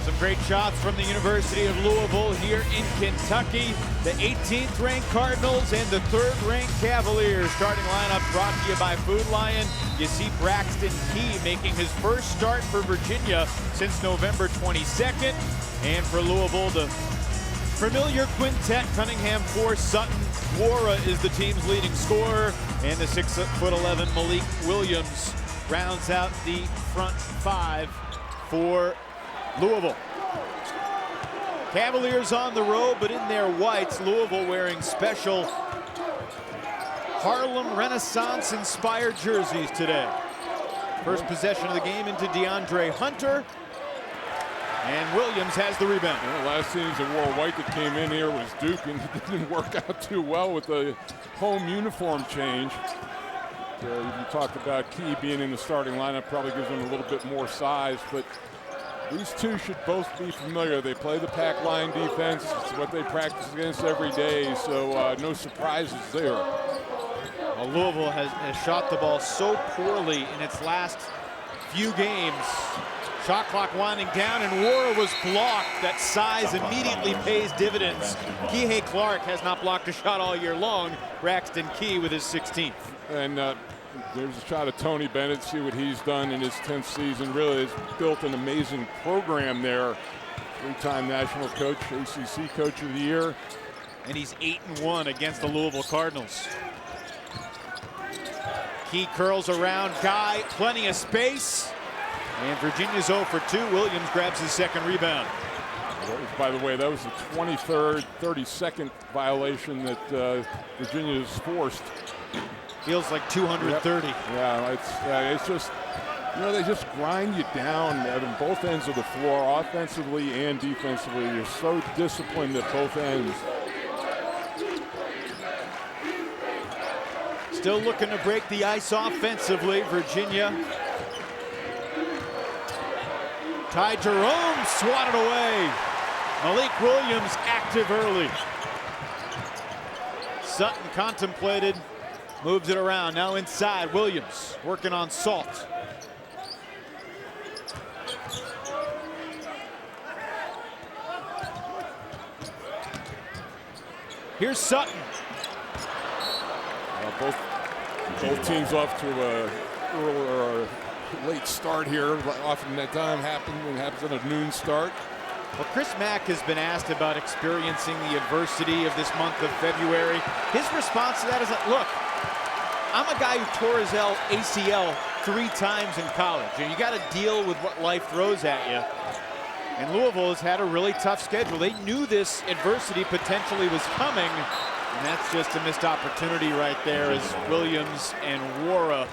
Some great shots from the University of Louisville here in Kentucky. The 18th ranked Cardinals and the 3rd ranked Cavaliers. Starting lineup brought to you by Food Lion. You see Braxton Key making his first start for Virginia since November 22nd. And for Louisville, the familiar quintet: Cunningham, Force, Sutton. Wara is the team's leading scorer. And the 6'11" Malik Williams rounds out the front five for Louisville. Cavaliers on the road, but in their whites. Louisville wearing special Harlem Renaissance-inspired jerseys today. First possession of the game into DeAndre Hunter. And Williams has the rebound. Well, last season, the wore white that came in here was Duke, and it didn't work out too well with the home uniform change. You talked about Key being in the starting lineup, probably gives him a little bit more size, but these two should both be familiar. They play the pack line defense. It's what they practice against every day, so no surprises there. Well, Louisville has shot the ball so poorly in its last few games. Shot clock winding down, and Wara was blocked. That size immediately pays dividends. Kihei Clark has not blocked a shot all year long. Braxton Key with his 16th. And there's a shot of Tony Bennett. See what he's done in his 10th season. Really has built an amazing program there. 3-time national coach, ACC Coach of the Year. And he's 8-1 against the Louisville Cardinals. Key curls around Guy, plenty of space. And Virginia's 0 for 2. Williams grabs his second rebound. By the way, that was the 23rd, 32nd violation that Virginia's forced. Feels like 230. Yep. Yeah, it's just, you know, they just grind you down on both ends of the floor, offensively and defensively. You're so disciplined at both ends. Still looking to break the ice offensively, Virginia. Ty Jerome swatted away. Malik Williams active early. Sutton contemplated, moves it around. Now inside, Williams working on Salt. Here's Sutton. Both teams off to a late start here. Often that time happens at a noon start. Well, Chris Mack has been asked about experiencing the adversity of this month of February. His response to that is that, look, I'm a guy who tore his ACL 3 times in college, and you got to deal with what life throws at you. And Louisville has had a really tough schedule. They knew this adversity potentially was coming, and that's just a missed opportunity right there as Williams and Wara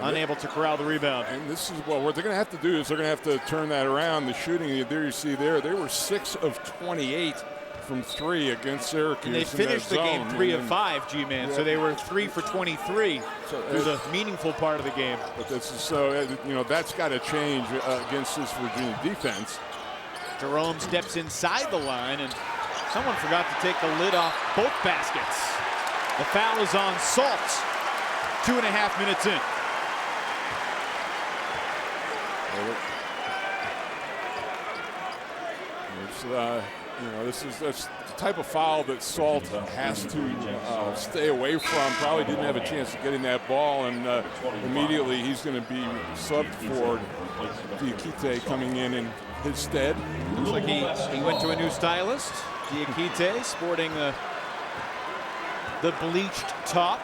unable to corral the rebound. And this is what they're going to have to do is they're going to have to turn that around. The shooting there you see there, they were 6 of 28 from 3 against Syracuse. And they finished the game 3 of 5, G-Man. Yeah. So they were 3 for 23. So it was a meaningful part of the game. But this is so, you know, that's got to change against this Virginia defense. Jerome steps inside the line, and someone forgot to take the lid off both baskets. The foul is on Salt. 2.5 minutes in. You know, that's the type of foul that Salt has to stay away from. Probably didn't have a chance of getting that ball, and immediately he's going to be subbed for Diakite coming in his stead. Looks like he went to a new stylist. Diakite sporting the bleached top.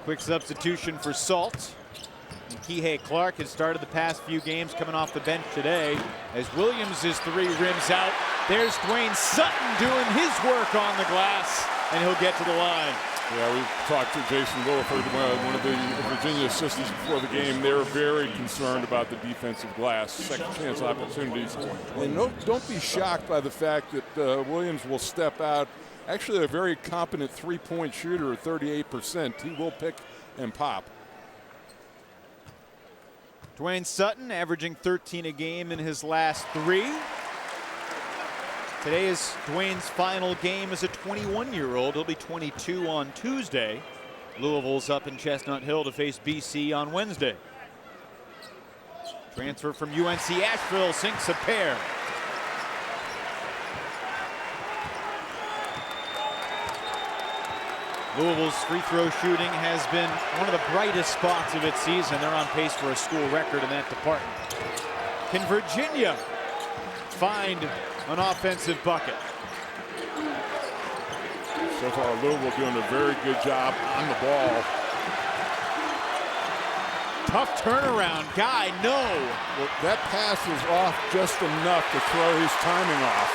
Quick substitution for Salt. And Kihei Clark has started the past few games, coming off the bench today. As Williams' 3 rims out, there's Dwayne Sutton doing his work on the glass, and he'll get to the line. Yeah, we talked to Jason Williford, one of the Virginia assistants before the game. They're very concerned about the defensive glass, second chance opportunities. And don't be shocked by the fact that Williams will step out. Actually, a very competent 3-point shooter at 38%. He will pick and pop. Dwayne Sutton averaging 13 a game in his last 3. Today is Dwayne's final game as a 21-year-old. He'll be 22 on Tuesday. Louisville's up in Chestnut Hill to face BC on Wednesday. Transfer from UNC Asheville sinks a pair. Louisville's free throw shooting has been one of the brightest spots of its season. They're on pace for a school record in that department. Can Virginia find an offensive bucket? So far, Louisville doing a very good job on the ball. Tough turnaround, Guy, no. Well, that pass was off just enough to throw his timing off.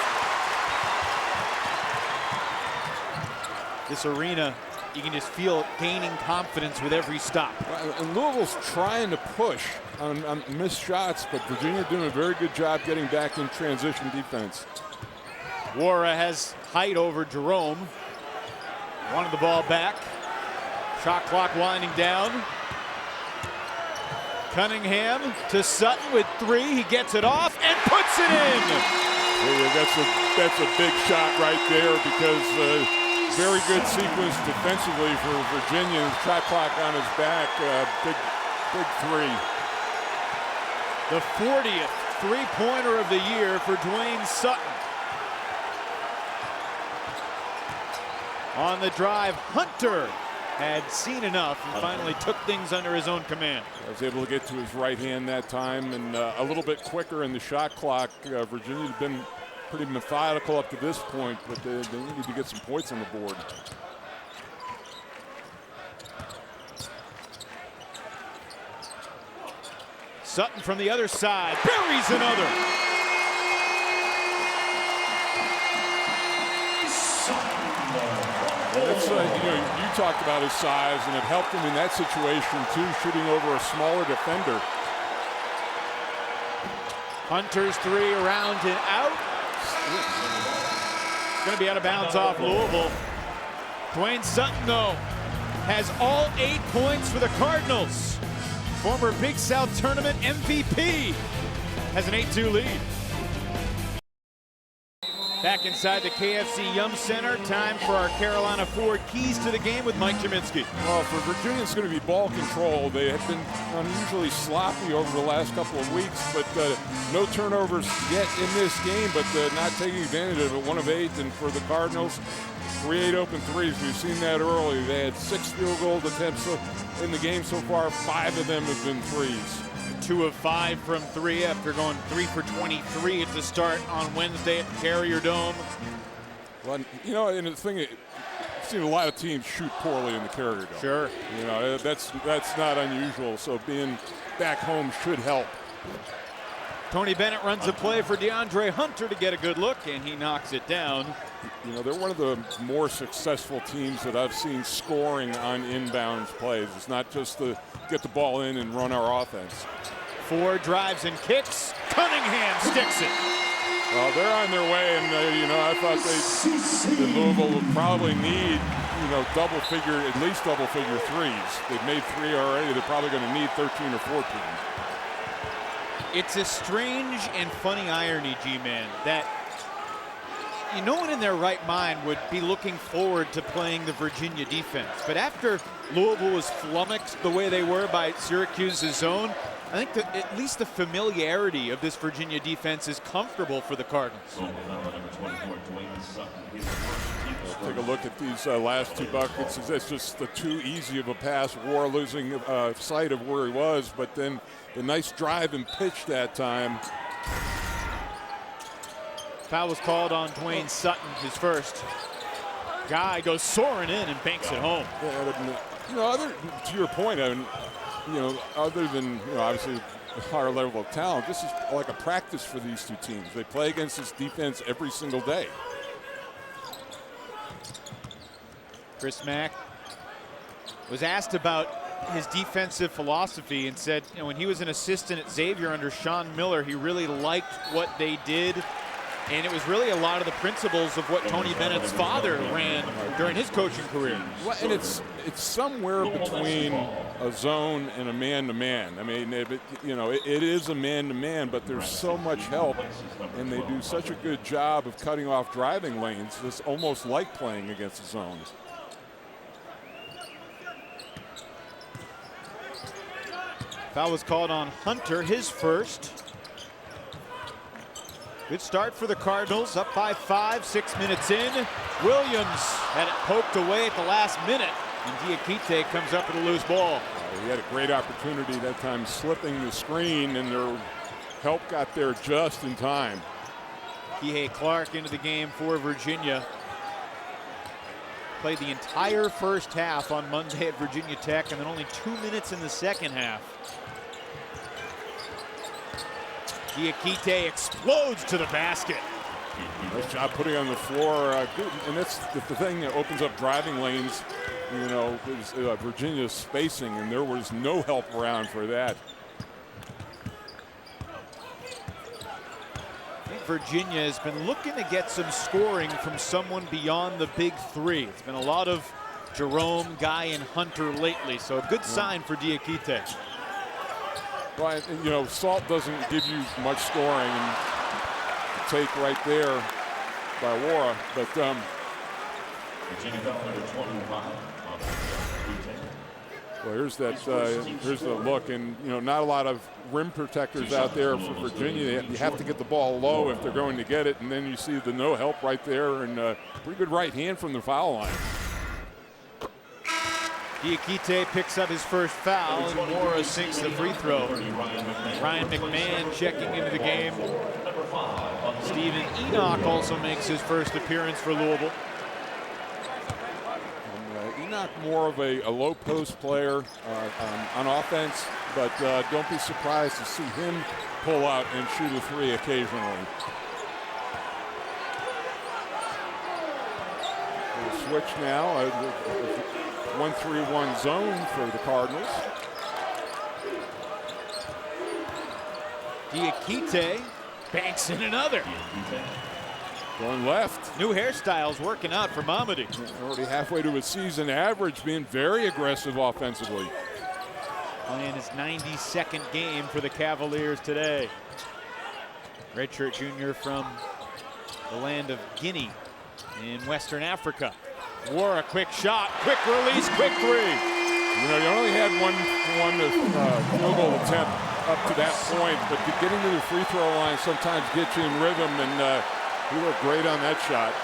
This arena, you can just feel it gaining confidence with every stop. And Louisville's trying to push on missed shots, but Virginia doing a very good job getting back in transition defense. Wara has height over Jerome. Wanted the ball back. Shot clock winding down. Cunningham to Sutton with three. He gets it off and puts it in. Yeah, that's a big shot right there because very good sequence defensively for Virginia. Shot clock on his back. Big three. The 40th three-pointer of the year for Dwayne Sutton. On the drive, Hunter had seen enough and finally took things under his own command. I was able to get to his right hand that time and a little bit quicker in the shot clock. Virginia's been pretty methodical up to this point, but they needed to get some points on the board. Sutton from the other side, buries another. That's, you talked about his size, and it helped him in that situation too, shooting over a smaller defender. Hunter's three around and out. It's going to be out of bounds off Louisville. Dwayne Sutton, though, has all 8 points for the Cardinals. Former Big South Tournament MVP has an 8-2 lead. Back inside the KFC Yum Center, time for our Carolina Ford Keys to the Game with Mike Kaminsky. Well, for Virginia, it's going to be ball control. They have been unusually sloppy over the last couple of weeks, but no turnovers yet in this game, but not taking advantage of it. 1 of 8, and for the Cardinals, create open threes. We've seen that early. They had 6 field goal attempts in the game so far. 5 of them have been threes. 2 of 5 from 3 after going 3 for 23 at the start on Wednesday at the Carrier Dome. Well, and the thing, I've seen a lot of teams shoot poorly in the Carrier Dome. Sure. That's not unusual, so being back home should help. Tony Bennett runs a play for DeAndre Hunter to get a good look, and he knocks it down. They're one of the more successful teams that I've seen scoring on inbounds plays. It's not just to get the ball in and run our offense. Ford drives and kicks. Cunningham sticks it. Well, they're on their way, and I thought that Louisville would probably need, at least double-figure threes. They've made 3 already. They're probably going to need 13 or 14. It's a strange and funny irony, G-Man, that no one in their right mind would be looking forward to playing the Virginia defense. But after Louisville was flummoxed the way they were by Syracuse's zone, I think that at least the familiarity of this Virginia defense is comfortable for the Cardinals. Take a look at these last 2 buckets. That's just too easy of a pass. War losing sight of where he was, but then the nice drive and pitch that time. Foul was called on Dwayne Sutton, his first. Guy goes soaring in and banks it home. Yeah, to your point, other than obviously a higher level of talent, this is like a practice for these 2 teams. They play against this defense every single day. Chris Mack was asked about his defensive philosophy and said, when he was an assistant at Xavier under Sean Miller, he really liked what they did. And it was really a lot of the principles of what Tony Bennett's father ran during his coaching career. Well, and it's somewhere between a zone and a man-to-man. I mean, it is a man-to-man, but there's so much help, and they do such a good job of cutting off driving lanes. It's almost like playing against a zone. Foul was called on Hunter, his first. Good start for the Cardinals, up by 5, 6 minutes in. Williams had it poked away at the last minute, and Diakite comes up with a loose ball. He had a great opportunity that time, slipping the screen, and their help got there just in time. Kihei Clark into the game for Virginia. Played the entire first half on Monday at Virginia Tech, and then only 2 minutes in the second half. Diakite explodes to the basket. Nice job putting on the floor. Good. And that's the thing that opens up driving lanes, you know, is Virginia's spacing, and there was no help around for that. I think Virginia has been looking to get some scoring from someone beyond the big three. It's been a lot of Jerome, Guy, and Hunter lately, so a good sign for Diakite. Well, you know, Salt doesn't give you much scoring, and take right there by Wara, but well, here's that. Here's the look, and you know, not a lot of rim protectors out there for Virginia. You have to get the ball low if they're going to get it, and then you see the no help right there, and pretty good right hand from the foul line. Diakite picks up his first foul, and Mora sinks the free throw. Ryan McMahon checking into the game. Steven Enoch also makes his first appearance for Louisville. And, Enoch more of a low post player on offense, but don't be surprised to see him pull out and shoot a three occasionally. We'll switch now. 1-3-1 zone for the Cardinals. Diakite banks in another. Going left. New hairstyles working out for Mamadi. Already halfway to his season average, being very aggressive offensively. Playing his 92nd game for the Cavaliers today. Redshirt junior from the land of Guinea in Western Africa. Wara, a quick shot, quick release, quick three. You know, you only had one field goal attempt up to that point, but getting to the free throw line sometimes gets you in rhythm, and he looked great on that shot.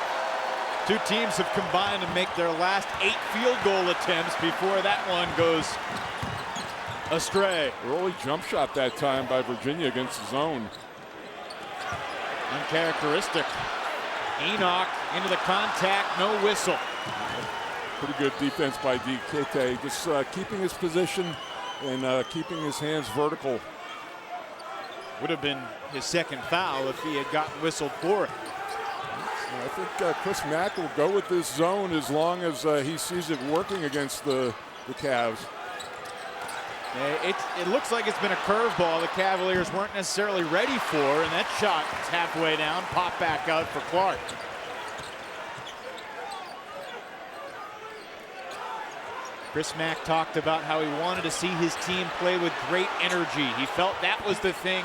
Two teams have combined to make their last 8 field goal attempts before that one goes astray. Early jump shot that time by Virginia against the zone. Uncharacteristic. Enoch into the contact, no whistle. Pretty good defense by Diakite, just keeping his position and keeping his hands vertical. Would have been his second foul if he had gotten whistled for it. I think Chris Mack will go with this zone as long as he sees it working against the Cavs. It looks like it's been a curveball the Cavaliers weren't necessarily ready for, and that shot is halfway down, pop back out for Clark. Chris Mack talked about how he wanted to see his team play with great energy. He felt that was the thing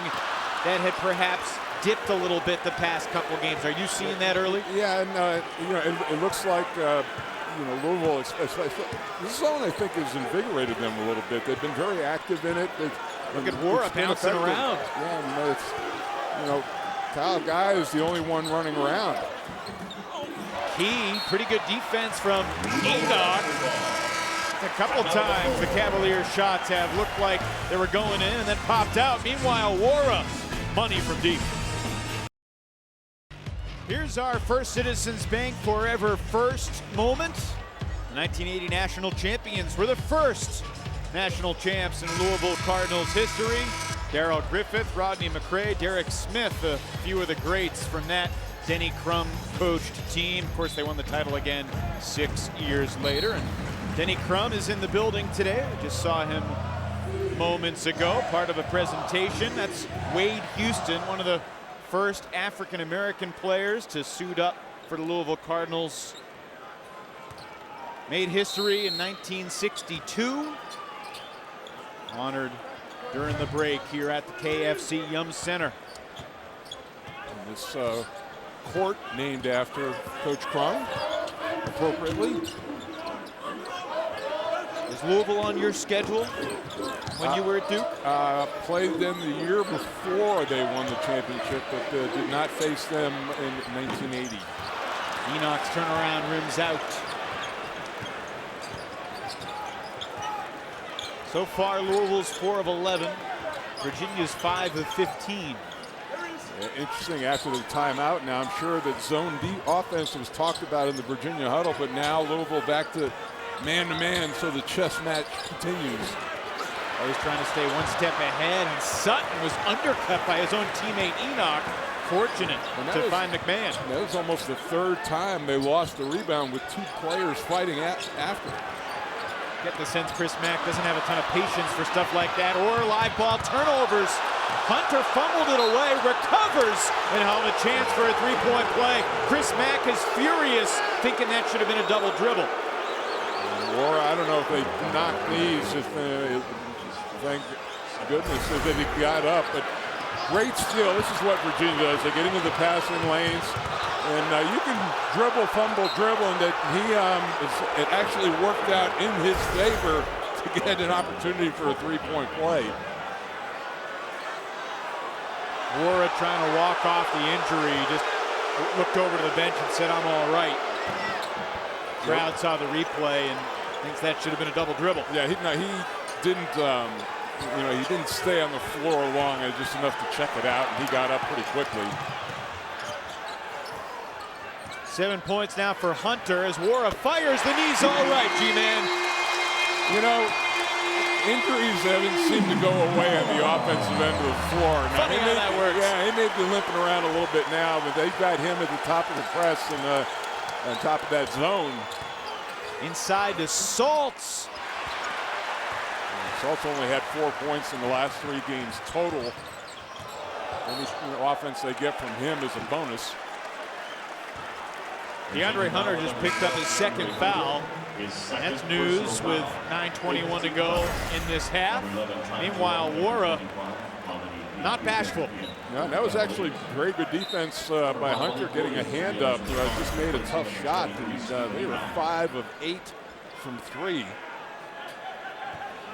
that had perhaps dipped a little bit the past couple games. Are you seeing that early? Yeah, and you know, it looks like you know, Louisville, this zone I think has invigorated them a little bit. They've been very active in it. Look at Wara bouncing around. Yeah, and it's, you know, Kyle Guy is the only one running around. Key, pretty good defense from Enoch. A couple times the Cavaliers' shots have looked like they were going in and then popped out. Meanwhile, Wara, money from deep. Here's our First Citizens Bank Forever First moment. The 1980 national champions were the first national champs in Louisville Cardinals history. Darrell Griffith, Rodney McCray, Derek Smith, a few of the greats from that Denny Crum coached team. Of course, they won the title again 6 years later. And Denny Crum is in the building today. We just saw him moments ago, part of a presentation. That's Wade Houston, one of the first African-American players to suit up for the Louisville Cardinals. Made history in 1962. Honored during the break here at the KFC Yum Center. And this court named after Coach Crum, appropriately. Was Louisville on your schedule when you were at Duke? Played them the year before they won the championship, but did not face them in 1980. Enoch's turnaround rims out. So far, Louisville's 4 of 11. Virginia's 5 of 15. Interesting, after the timeout now, I'm sure that zone D offense was talked about in the Virginia huddle, but now Louisville back to man-to-man, so the chess match continues. Always trying to stay one step ahead, and Sutton was undercut by his own teammate Enoch. Fortunate to find McMahon. That was almost the third time they lost the rebound with 2 players fighting after. Get the sense Chris Mack doesn't have a ton of patience for stuff like that, or live ball turnovers. Hunter fumbled it away, recovers, and he'll have a chance for a 3-point play. Chris Mack is furious, thinking that should have been a double dribble. Or I don't know if they knocked knees. Thank goodness that he got up. But great steal. This is what Virginia does. They get into the passing lanes, and you can dribble, fumble, dribble, and that it actually worked out in his favor to get an opportunity for a 3-point play. Wara trying to walk off the injury, just looked over to the bench and said, "I'm all right." Crowd saw the replay and thinks that should have been a double dribble. Yeah, he didn't. He didn't stay on the floor long, just enough to check it out, and he got up pretty quickly. 7 points now for Hunter as Wara fires. The knee's all right, G-Man. You know, injuries haven't seemed to go away on the offensive end of the floor. Now, Funny how that works. Yeah, he may be limping around a little bit now, but they got him at the top of the press and on top of that zone. Inside to Saltz. Saltz only had 4 points in the last 3 games total. Any offense they get from him is a bonus. DeAndre Hunter just picked up his 2nd foul. That's news with 9:21 to go in this half. Meanwhile, Wara not bashful. Yeah, that was actually very good defense by Hunter, getting a hand up. Just made a tough shot. They were 5 of 8 from 3.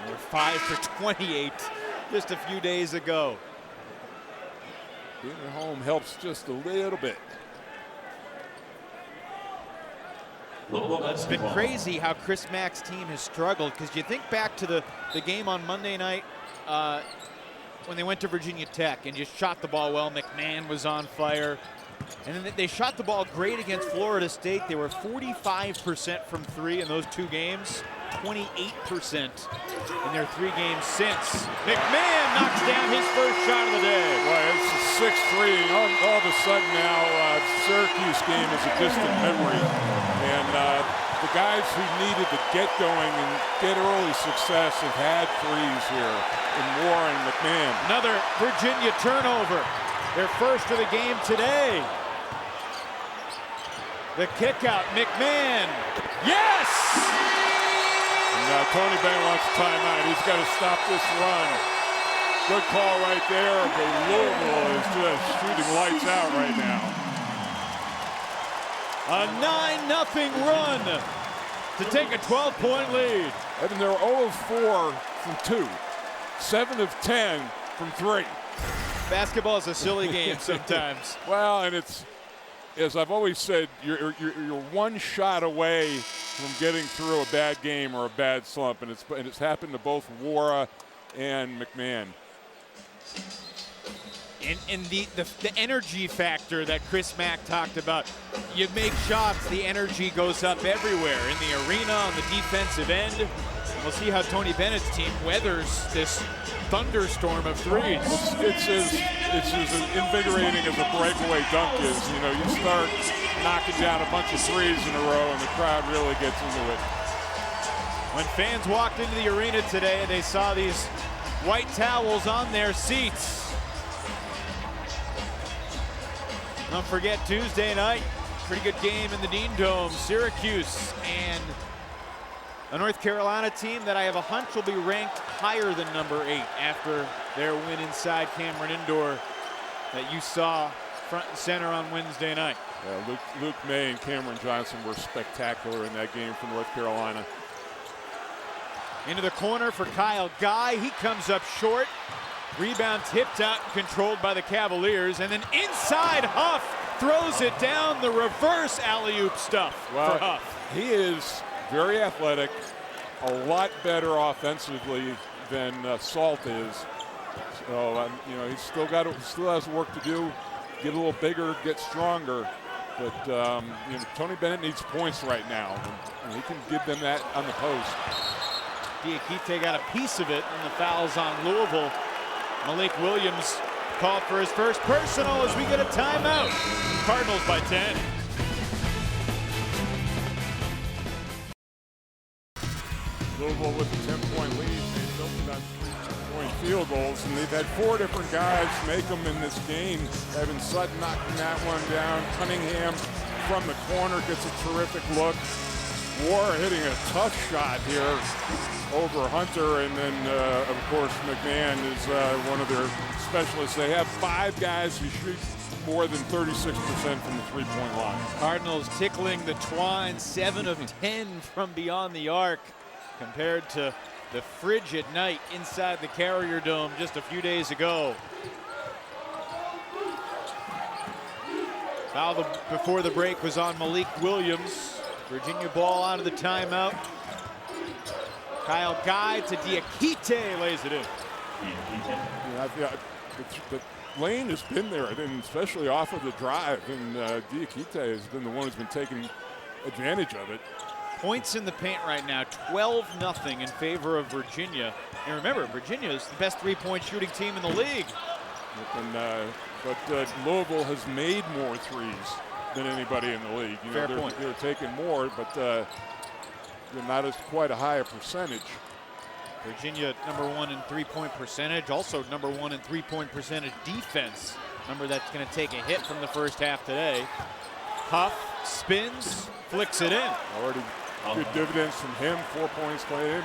They were 5 for 28 just a few days ago. Being at home helps just a little bit. It's been crazy how Chris Mack's team has struggled, because you think back to the game on Monday night when they went to Virginia Tech and just shot the ball well. McMahon was on fire. And then they shot the ball great against Florida State. They were 45% from 3 in those 2 games, 28% in their 3 games since. McMahon knocks down his first shot of the day. Well, it's a 6-3. All of a sudden now, Syracuse game is a distant memory. And the guys who needed to get going and get early success have had threes here in Moore and McMahon. Another Virginia turnover. Their first of the game today. The kick out, McMahon. Yes! And Tony Bennett wants a timeout. He's got to stop this run. Good call right there, but Louisville is just shooting lights out right now. A 9-0 run to take a 12-point lead. And they're 0 of 4 from 2, 7 of 10 from 3. Basketball is a silly game sometimes. Well, and it's, as I've always said, you're one shot away from getting through a bad game or a bad slump, and it's happened to both Wara and McMahon. And the energy factor that Chris Mack talked about. You make shots, the energy goes up everywhere, in the arena, on the defensive end. And we'll see how Tony Bennett's team weathers this thunderstorm of threes. It's as invigorating as a breakaway dunk is. You know, you start knocking down a bunch of threes in a row and the crowd really gets into it. When fans walked into the arena today, they saw these white towels on their seats. Don't forget Tuesday night, pretty good game in the Dean Dome. Syracuse and a North Carolina team that I have a hunch will be ranked higher than number 8 after their win inside Cameron Indoor that you saw front and center on Wednesday night. Yeah, Luke May and Cameron Johnson were spectacular in that game for North Carolina. Into the corner for Kyle Guy. He comes up short. Rebound tipped out and controlled by the Cavaliers. And then inside, Huff throws it down. The reverse alley-oop stuff for Huff. He is very athletic, a lot better offensively than Salt is. So you know, he's still has work to do. Get a little bigger, get stronger. But you know, Tony Bennett needs points right now, and he can give them that on the post. Diakite got a piece of it, and the foul's on Louisville. Malik Williams called for his first personal as we get a timeout. Cardinals by 10. Louisville with a 10-point lead. They built it on 3 2-point field goals, and they've had 4 different guys make them in this game. Evan Sutton knocking that one down. Cunningham from the corner gets a terrific look. War hitting a tough shot here over Hunter, and then of course McMahon is one of their specialists. They have 5 guys who shoot more than 36% from the 3-point line. Cardinals tickling the twine, 7 of 10 from beyond the arc, compared to the frigid night inside the Carrier Dome just a few days ago. Foul before the break was on Malik Williams. Virginia ball out of the timeout. Kyle Guy to Diakite, lays it in. Yeah, the lane has been there, and especially off of the drive, and Diakite has been the one who's been taking advantage of it. Points in the paint right now, 12-0 in favor of Virginia. And remember, Virginia is the best 3-point shooting team in the league. But Louisville has made more threes than anybody in the league. You know, Fair point. They're taking more, but they're not as quite a higher percentage. Virginia #1 in 3-point percentage, also #1 in 3-point percentage defense. Number that's going to take a hit from the first half today. Huff spins, flicks it in. Already good dividends from him, 4 points played in.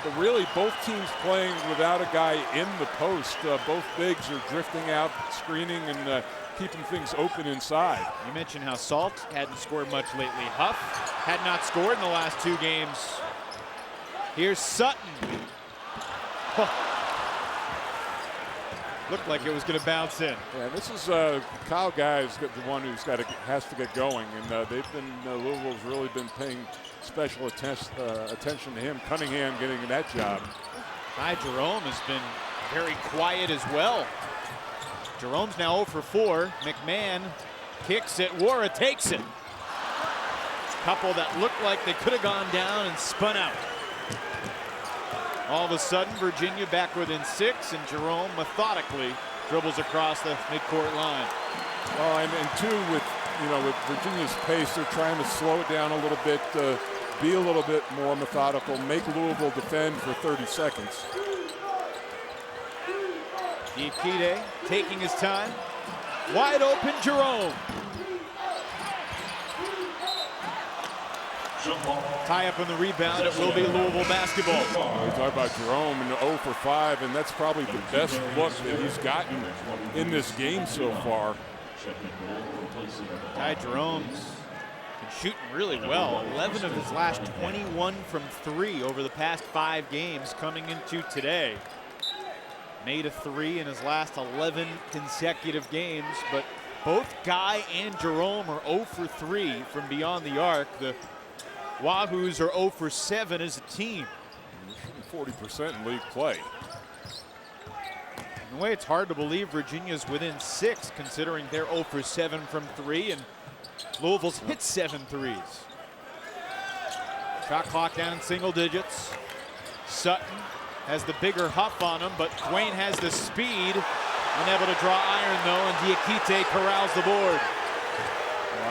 But really, both teams playing without a guy in the post. Both bigs are drifting out, screening, and keeping things open inside. You mentioned how Salt hadn't scored much lately. Huff had not scored in the last 2 games. Here's Sutton. Looked like it was going to bounce in. Yeah, this is Kyle Guy is the one who's has to get going, and they've been Louisville's really been paying special attention to him. Cunningham getting that job. Ty Jerome has been very quiet as well. Jerome's now 0 for 4. McMahon kicks it. Wara takes it. Couple that looked like they could have gone down and spun out. All of a sudden, Virginia back within 6, and Jerome methodically dribbles across the midcourt line. Well, and two, with Virginia's pace, they're trying to slow it down a little bit, be a little bit more methodical, make Louisville defend for 30 seconds. Diakite taking his time. Wide open, Jerome. Tie up on the rebound. It will be Louisville basketball. We talk about Jerome and 0 for 5, and that's probably the best look that he's gotten in this game so far. Ty Jerome's been shooting really well. 11 of his last 21 from 3 over the past 5 games coming into today. Made a 3 in his last 11 consecutive games, but both Guy and Jerome are 0 for 3 from beyond the arc. The Wahoos are 0 for 7 as a team. 40% in league play. In a way, it's hard to believe Virginia's within 6, considering they're 0 for 7 from 3, and Louisville's hit 7 threes. Shot clock down in single digits. Sutton has the bigger Huff on him, but Dwayne has the speed. Unable to draw iron, though, and Diakite corrals the board.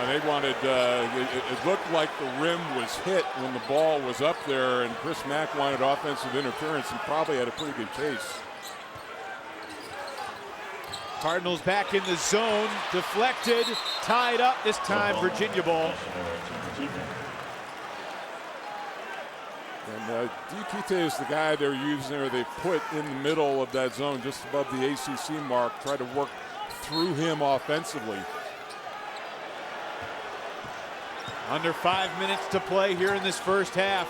They wanted, it looked like the rim was hit when the ball was up there, and Chris Mack wanted offensive interference and probably had a pretty good case. Cardinals back in the zone, deflected, tied up, this time Virginia ball. And Diakite is the guy they're using there. They put in the middle of that zone just above the ACC mark, try to work through him offensively. Under 5 minutes to play here in this first half.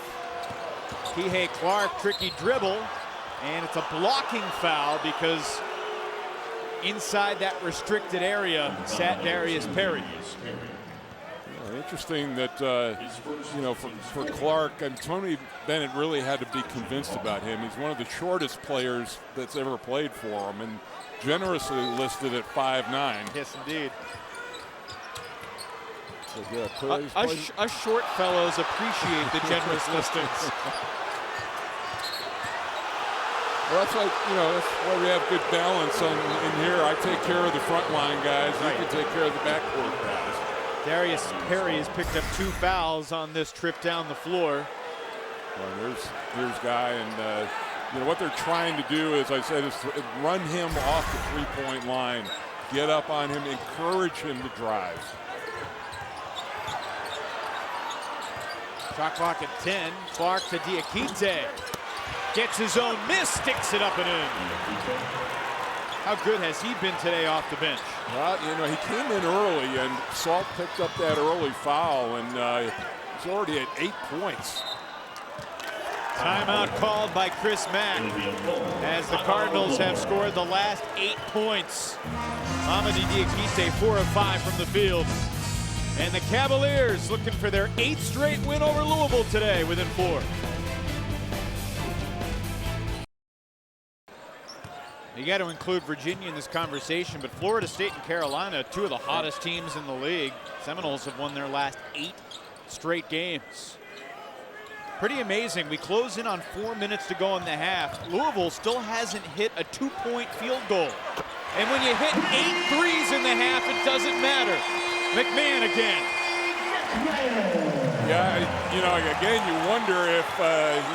Kihei Clark, tricky dribble, and it's a blocking foul because inside that restricted area sat Darius Perry. Interesting that, you know, for Clark, and Tony Bennett really had to be convinced about him. He's one of the shortest players that's ever played for him, and generously listed at 5'9". Yes, indeed. So, yeah, us short fellows appreciate the generous listings. Well, that's like, you know, that's why we have good balance in here. I take care of the front line guys. Right. You can take care of the backcourt guys. Darius Perry has picked up 2 fouls on this trip down the floor. Well, here's Guy, and you know what they're trying to do, as I said, is to run him off the three-point line, get up on him, encourage him to drive. Shot clock at 10. Clark to Diakite. Gets his own miss, sticks it up and in. How good has he been today off the bench? Well, you know, he came in early, and Salt picked up that early foul, and he's already at 8 points. Timeout called by Chris Mack as the Cardinals have scored the last 8 points. Mamadi Diakite 4 of 5 from the field. And the Cavaliers looking for their 8th straight win over Louisville today within 4. You got to include Virginia in this conversation, but Florida State and Carolina, 2 of the hottest teams in the league. Seminoles have won their last 8 straight games. Pretty amazing. We close in on 4 minutes to go in the half. Louisville still hasn't hit a 2-point field goal. And when you hit 8 threes in the half, it doesn't matter. McMahon again. Yeah, you know, again, you wonder if,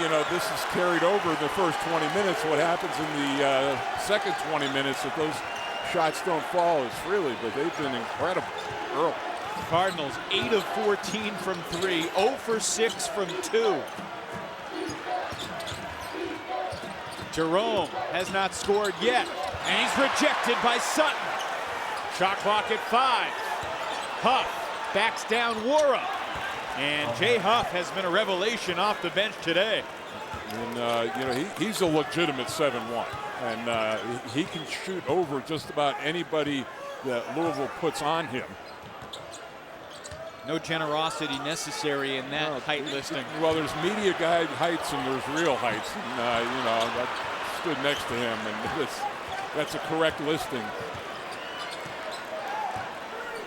you know, this is carried over the first 20 minutes. What happens in the second 20 minutes if those shots don't fall as freely, but they've been incredible early. Cardinals 8 of 14 from 3, 0 for 6 from 2. Jerome has not scored yet, and he's rejected by Sutton. Shot clock at 5. Huff backs down Wara. And Jay Huff has been a revelation off the bench today. And, you know, he's a legitimate 7-1. And he can shoot over just about anybody that Louisville puts on him. No generosity necessary in that height listing. Well, there's media guide heights and there's real heights. And, you know, I stood next to him, and that's a correct listing.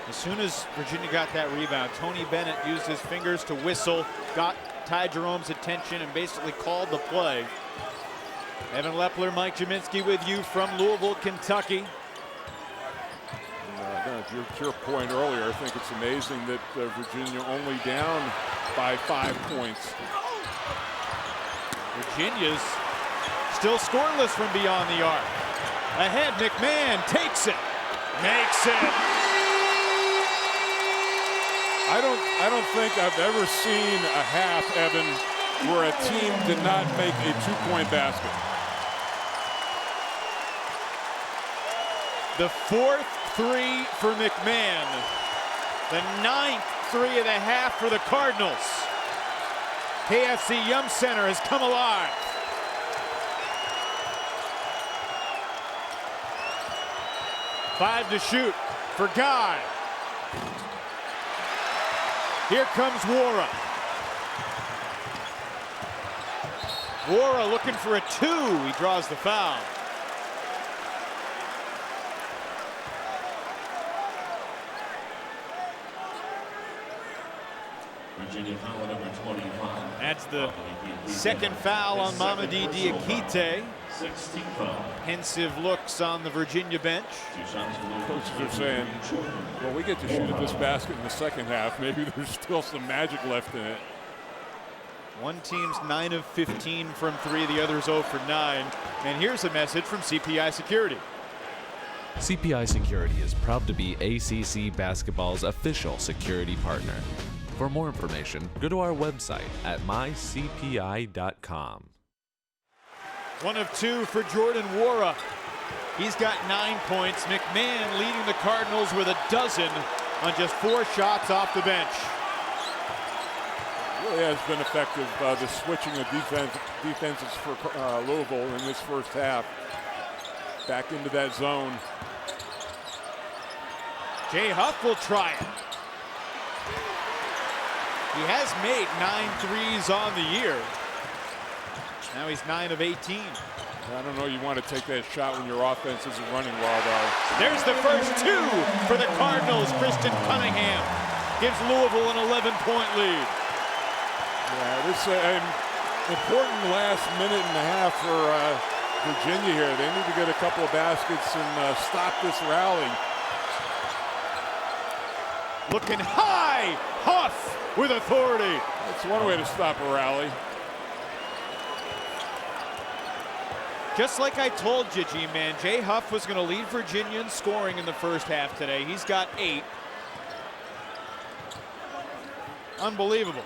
As soon as Virginia got that rebound, Tony Bennett used his fingers to whistle, got Ty Jerome's attention, and basically called the play. Evan Lepler, Mike Jaminski with you from Louisville, Kentucky. To your point earlier, I think it's amazing that Virginia only down by 5 points. Virginia's still scoreless from beyond the arc. Ahead, McMahon takes it, makes it. I don't think I've ever seen a half, Evan, where a team did not make a 2-point basket. The 4th 3 for McMahon. The 9th 3 of the half for the Cardinals. KFC Yum Center has come alive. Five to shoot for Guy. Here comes Wara. Wara looking for a 2. He draws the foul. Virginia foul number 25. That's the second foul on Mamadi Diakite. 16 foul. Pensive looks on the Virginia bench. Coaches are saying, well, we get to shoot at this basket in the second half. Maybe there's still some magic left in it. One team's 9 of 15 from 3, the other's 0 for 9. And here's a message from CPI Security. CPI Security is proud to be ACC Basketball's official security partner. For more information, go to our website at mycpi.com. 1 of 2 for Jordan Wara. He's got 9 points. McMahon leading the Cardinals with a dozen on just 4 shots off the bench. really has been effective, the switching of defenses for Louisville in this first half. Back into that zone. Jay Huff will try it. He has made 9 threes on the year. Now he's 9 of 18. I don't know, you want to take that shot when your offense isn't running well, though. There's the first 2 for the Cardinals. Kristen Cunningham gives Louisville an 11-point lead. Yeah, this is an important last minute and a half for Virginia here. They need to get a couple of baskets and stop this rally. Looking high, Huff with authority. That's one way to stop a rally. Just like I told you, G-Man, Jay Huff was going to lead Virginia in scoring in the first half today. He's got 8. Unbelievable.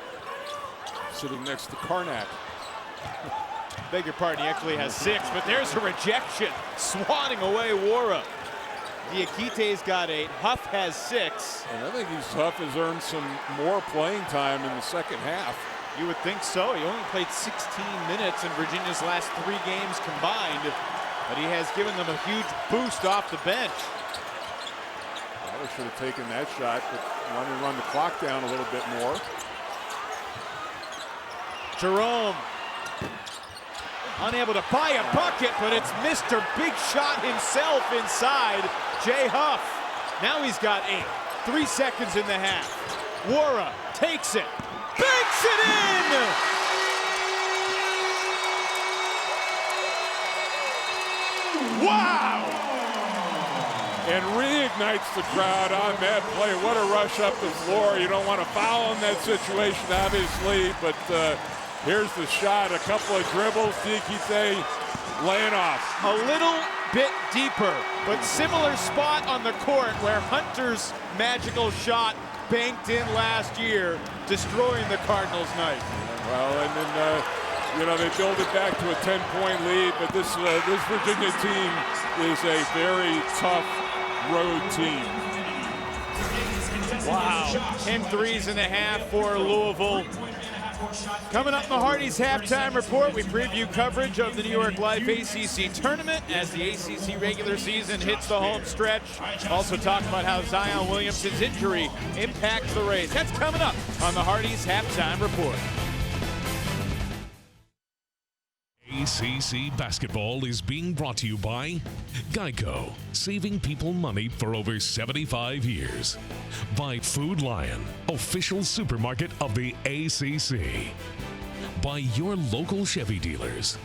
Sitting next to Karnak. Beg your pardon, he actually has 6, but there's a rejection. Swatting away Wara. Diakite's got 8. Huff has 6. And I think Huff has earned some more playing time in the second half. You would think so. He only played 16 minutes in Virginia's last 3 games combined, but he has given them a huge boost off the bench. Probably should have taken that shot, but wanted to run the clock down a little bit more. Jerome unable to buy a bucket, but it's Mr. Big Shot himself inside, Jay Huff. Now he's got 8. 3 seconds in the half. Wara takes it. Banks it in! Wow! And reignites the crowd on that play. What a rush up the floor. You don't want to foul in that situation, obviously, but here's the shot. A couple of dribbles. Diakite laying off. A little bit deeper, but similar spot on the court where Hunter's magical shot banked in last year, destroying the Cardinals' night. Well, and then, you know, they build it back to a 10-point lead, but this Virginia team is a very tough road team. Wow, 10 threes in the half for Louisville. Coming up in the Hardy's halftime report, we preview coverage of the New York Life ACC tournament as the ACC regular season hits the home stretch. Also talk about how Zion Williamson's injury impacts the race. That's coming up on the Hardy's halftime report. ACC basketball is being brought to you by Geico, saving people money for over 75 years. By Food Lion, official supermarket of the ACC. By your local Chevy dealers.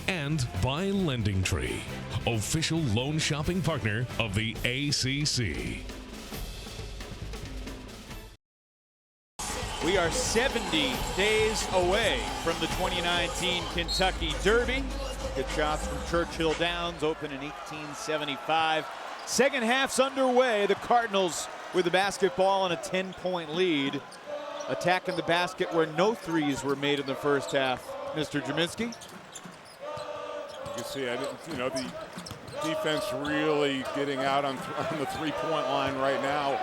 And by Lending Tree, official loan shopping partner of the ACC. We are 70 days away from the 2019 Kentucky Derby. Good shots from Churchill Downs, open in 1875. Second half's underway. The Cardinals with the basketball and a 10-point lead. Attacking the basket where no threes were made in the first half. Mr. Jaminski. You can see, you know, the defense really getting out on the three-point line right now.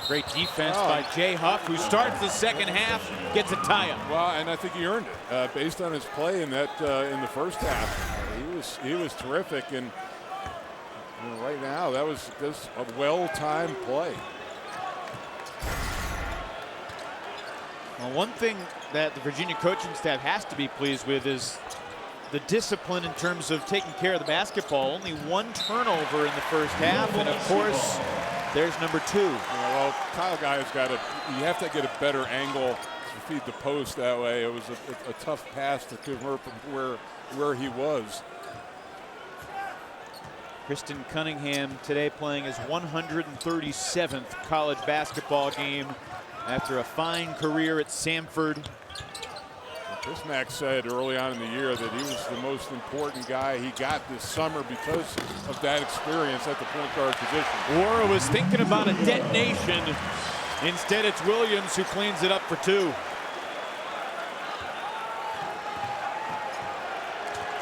Great defense by Jay Huff, who starts the second half, gets a tie-up. Well, and I think he earned it based on his play in that in the first half. He was terrific, and you know, right now that was just a well-timed play. Well, one thing that the Virginia coaching staff has to be pleased with is the discipline in terms of taking care of the basketball. Only 1 turnover in the first half, and of course, there's number 2. Well, Kyle Guy's got to, you have to get a better angle to feed the post that way. It was a tough pass to convert from where he was. Kristen Cunningham today playing his 137th college basketball game after a fine career at Samford. Chris Mack said early on in the year that he was the most important guy he got this summer because of that experience at the point guard position. Wara was thinking about a detonation. Instead, it's Williams who cleans it up for 2.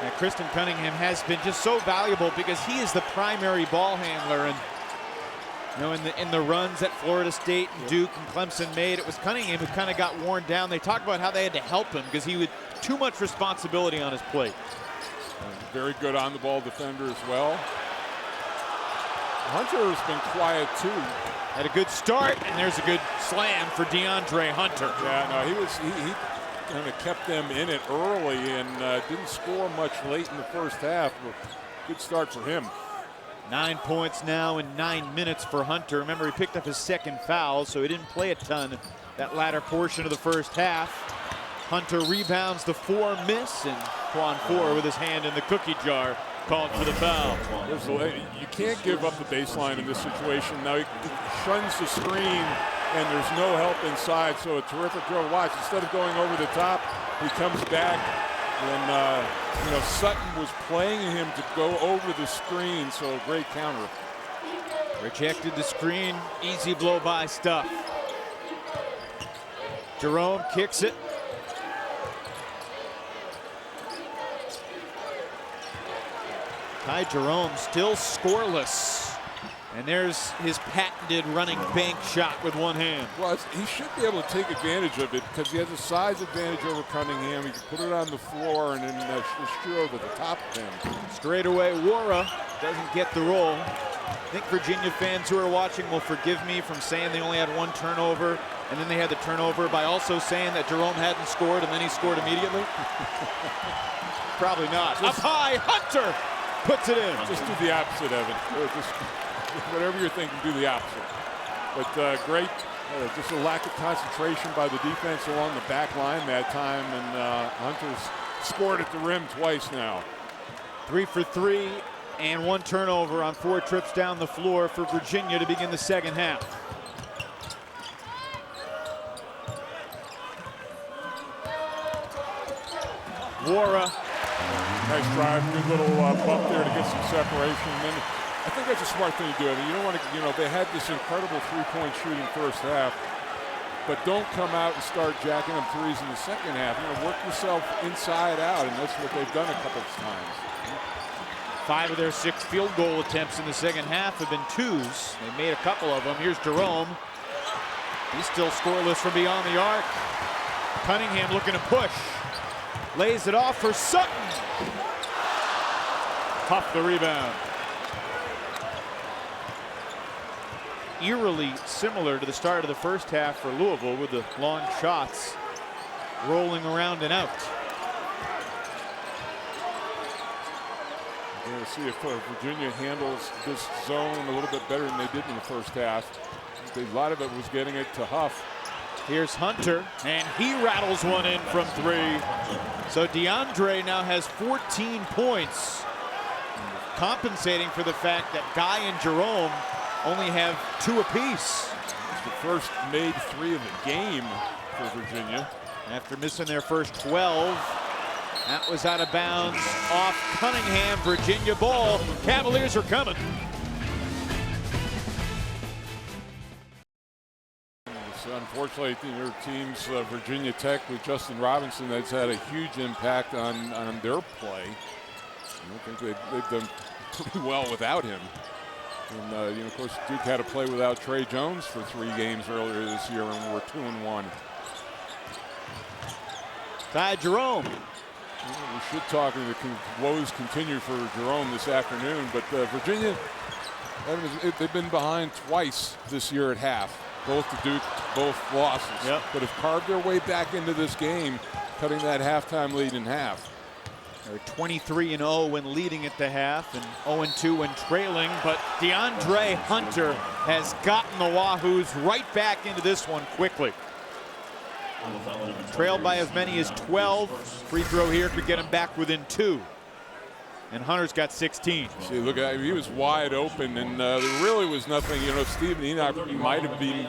Now, Kristen Cunningham has been just so valuable because he is the primary ball handler, and You know, in the runs that Florida State and Duke and Clemson made, it was Cunningham who kind of got worn down. They talked about how they had to help him because he had too much responsibility on his plate. Very good on-the-ball defender as well. Hunter has been quiet too. Had a good start, and there's a good slam for DeAndre Hunter. Yeah, no, he kind of kept them in it early and didn't score much late in the first half. But good start for him. 9 points now in 9 minutes for Hunter. Remember, he picked up his second foul, so he didn't play a ton that latter portion of the first half. Hunter rebounds the 4 miss, and Quan 4 with his hand in the cookie jar called for the foul. You can't give up the baseline in this situation. Now he shuns the screen, and there's no help inside, so a terrific throw to watch. Instead of going over the top, he comes back. And, you know, Sutton was playing him to go over the screen, so a great counter. Rejected the screen, easy blow-by stuff. Jerome kicks it. Ty Jerome still scoreless. And there's his patented running bank shot with one hand. Well, he should be able to take advantage of it because he has a size advantage over Cunningham. He can put it on the floor and then shoot over the top of him. Straight away, Wara doesn't get the roll. I think Virginia fans who are watching will forgive me from saying they only had 1 turnover, and then they had the turnover by also saying that Jerome hadn't scored and then he scored immediately. Probably not. Up high, Hunter puts it in. Just do the opposite, Evan. Whatever you're thinking, do the opposite. But great, just a lack of concentration by the defense along the back line that time, and Hunter's scored at the rim twice now. 3 for 3 and 1 turnover on 4 trips down the floor for Virginia to begin the second half. Wara. Nice drive, good little bump there to get some separation. And then I think that's a smart thing to do. I mean, you don't want to, you know, they had this incredible three-point shooting first half, but don't come out and start jacking them threes in the second half. You know, work yourself inside out, and that's what they've done a couple of times. 5 of their 6 field goal attempts in the second half have been twos. They made a couple of them. Here's Jerome. He's still scoreless from beyond the arc. Cunningham looking to push. Lays it off for Sutton. Tough the rebound. Eerily similar to the start of the first half for Louisville with the long shots rolling around and out. We're going to see if Virginia handles this zone a little bit better than they did in the first half. A lot of it was getting it to Huff. Here's Hunter, and he rattles one in from 3. So DeAndre now has 14 points, compensating for the fact that Guy and Jerome only have 2 apiece. It's the first made 3 of the game for Virginia. After missing their first 12, that was out of bounds off Cunningham. Virginia ball. Cavaliers are coming. So unfortunately, your team's Virginia Tech with Justin Robinson, that's had a huge impact on their play. I think they've done pretty well without him. And you know, of course, Duke had to play without Trey Jones for 3 games earlier this year, and we're 2-1. Ty Jerome. We should talk, and the woes continue for Jerome this afternoon, but Virginia, they've been behind twice this year at half. Both to Duke, both losses. Yep. But have carved their way back into this game, cutting that halftime lead in half. They're 23-0 when leading at the half and 0-2 when trailing, but DeAndre Hunter has gotten the Wahoos right back into this one quickly. Trailed by as many as 12. Free throw here could get him back within 2. And Hunter's got 16. See, look at him. He was wide open, and there really was nothing. You know, Stephen Enoch might have been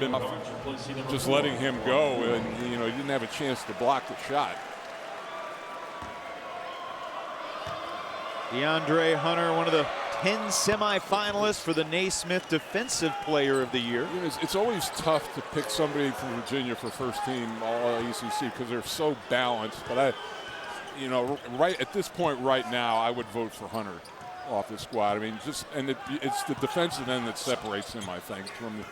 just letting him go, and you know, he didn't have a chance to block the shot. DeAndre Hunter, one of the 10 semifinalists for the Naismith Defensive Player of the Year. You know, it's always tough to pick somebody from Virginia for first team all ACC because they're so balanced. But you know, right at this point right now, I would vote for Hunter. off the squad. I mean, it's the defensive end that separates him, I think, from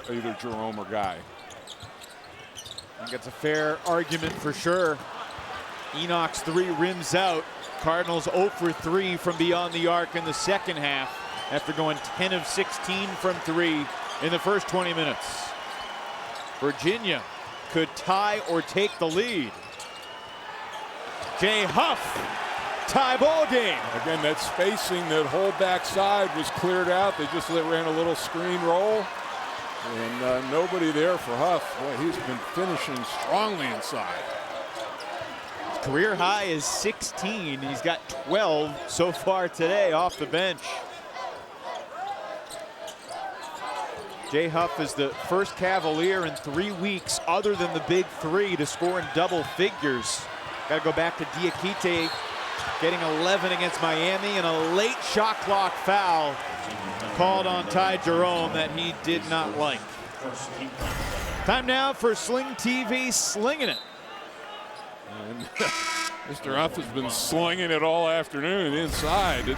either Jerome or Guy. I think it's a fair argument for sure. Enoch's 3 rims out. Cardinals 0 for 3 from beyond the arc in the second half after going 10 of 16 from 3 in the first 20 minutes. Virginia could tie or take the lead. Jay Huff, tie ball game. Again, that spacing, that whole backside was cleared out. They just ran a little screen roll. And nobody there for Huff. Boy, he's been finishing strongly inside. His career high is 16. He's got 12 so far today off the bench. Jay Huff is the first Cavalier in 3 weeks other than the big 3 to score in double figures. Got to go back to Diakite getting 11 against Miami, and a late shot clock foul called on Ty Jerome that he did not like. Time now for Sling TV slinging it. And Mr. Huff has been slinging it all afternoon inside.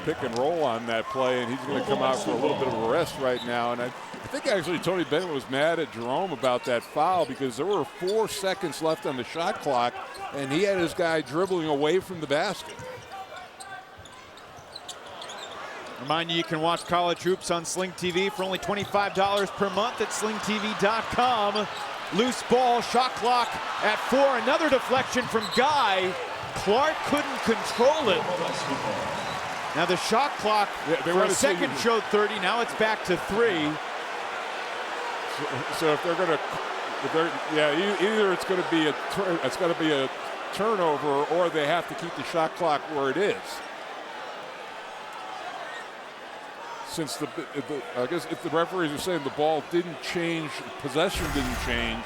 Pick and roll on that play, and he's going to come out for a little bit of a rest right now. And I think actually Tony Bennett was mad at Jerome about that foul because there were 4 seconds left on the shot clock, and he had his guy dribbling away from the basket. Remind you can watch college hoops on Sling TV for only $25 per month at slingtv.com. Loose ball, shot clock at 4. Another deflection from Guy. Clark couldn't control it. Now the shot clock for a second showed 30. Now it's back to 3. So if they're going to, either it's going to be a turnover, or they have to keep the shot clock where it is. Since I guess if the referees are saying the ball didn't change, possession didn't change.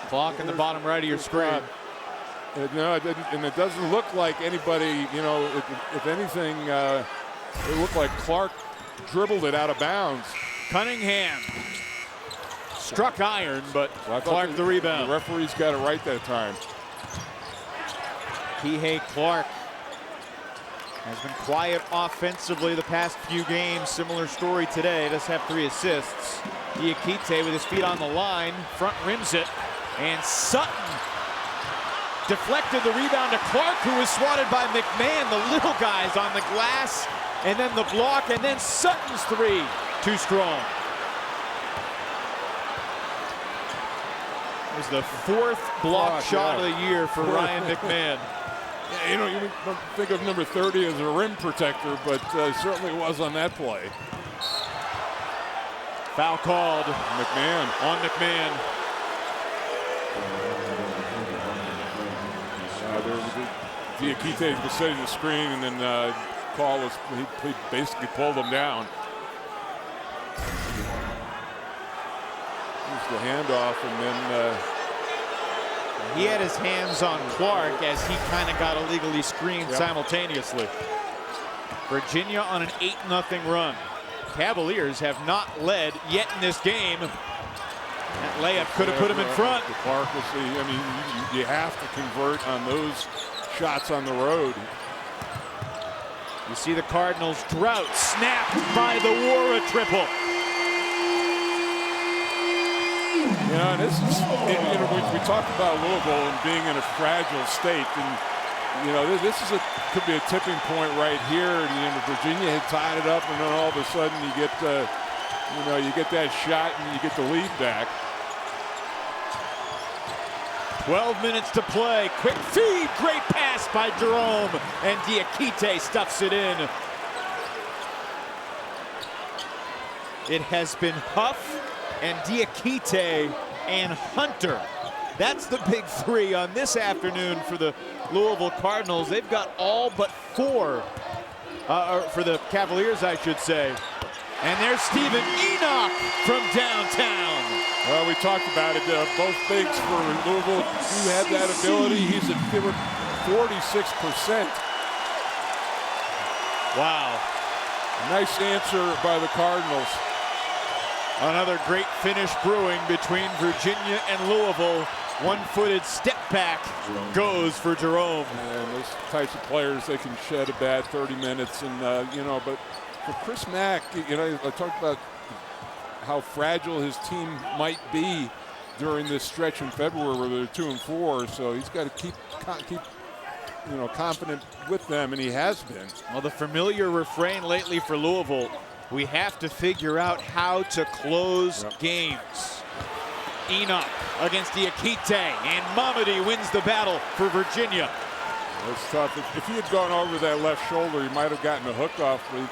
Clock in the bottom right of your screen. No, it didn't, and it doesn't look like anybody, if anything, it looked like Clark dribbled it out of bounds. Cunningham struck iron, but Clark the rebound. The referees got it right that time. Kihei Clark has been quiet offensively the past few games. Similar story today. Does have 3 assists. Diakite with his feet on the line, front rims it, and Sutton deflected the rebound to Clark, who was swatted by McMahon. The little guys on the glass, and then the block, and then Sutton's 3, too strong. It was the 4th block shot of the year for Ryan McMahon. Yeah, you don't think of number 30 as a rim protector, but certainly was on that play. Foul called. McMahon. On McMahon. Diakite was setting the screen, and then call was he basically pulled him down. Here's the handoff, and then he had his hands on Clark as he kind of got illegally screened simultaneously. Virginia on an 8-0 run. Cavaliers have not led yet in this game. That layup could have put him in front. Clark will see. I mean, you have to convert on those shots on the road. You see the Cardinals drought snapped by the Wara triple. Yeah, and this is, we talked about Louisville and being in a fragile state, and this is could be a tipping point right here. Virginia had tied it up, and then all of a sudden you get that shot and you get the lead back. 12 minutes to play. Quick feed, great pass by Jerome, and Diakite stuffs it in. It has been Huff and Diakite and Hunter. That's the big 3 on this afternoon for the Louisville Cardinals. They've got all but 4, for the Cavaliers, I should say. And there's Stephen Enoch from downtown. Well, we talked about it. Both bigs for Louisville. He had that ability. He's at 46%. Wow. Nice answer by the Cardinals. Another great finish brewing between Virginia and Louisville. One-footed step back goes for Jerome. And those types of players, they can shed a bad 30 minutes. And, you know, but for Chris Mack, you know, I talked about how fragile his team might be during this stretch in February where they're 2-4. So he's got to keep you know, confident with them, and he has been. Well, the familiar refrain lately for Louisville, we have to figure out how to close games. Enoch against Diakite, and Mamadi wins the battle for Virginia. It's tough. If he had gone over that left shoulder, he might have gotten a hook off. But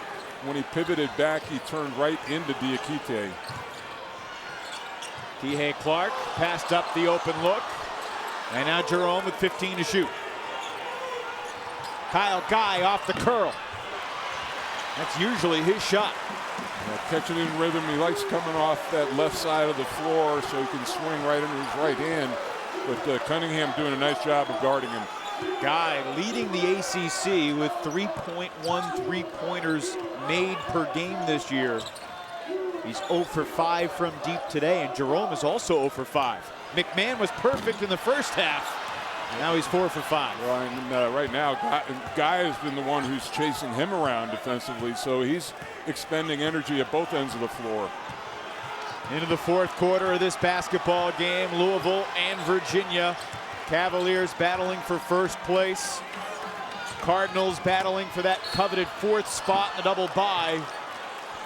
when he pivoted back, he turned right into Diakite. Kihei Clark passed up the open look. And now Jerome with 15 to shoot. Kyle Guy off the curl. That's usually his shot. Catching in rhythm, he likes coming off that left side of the floor so he can swing right into his right hand. But Cunningham doing a nice job of guarding him. Guy leading the ACC with 3.1 three-pointers made per game this year. He's 0 for 5 from deep today, and Jerome is also 0 for 5. McMahon was perfect in the first half. Now he's 4 for 5. Well, and right now, Guy has been the one who's chasing him around defensively, so he's expending energy at both ends of the floor. Into the fourth quarter of this basketball game, Louisville and Virginia. Cavaliers battling for first place. Cardinals battling for that coveted fourth spot in the double bye.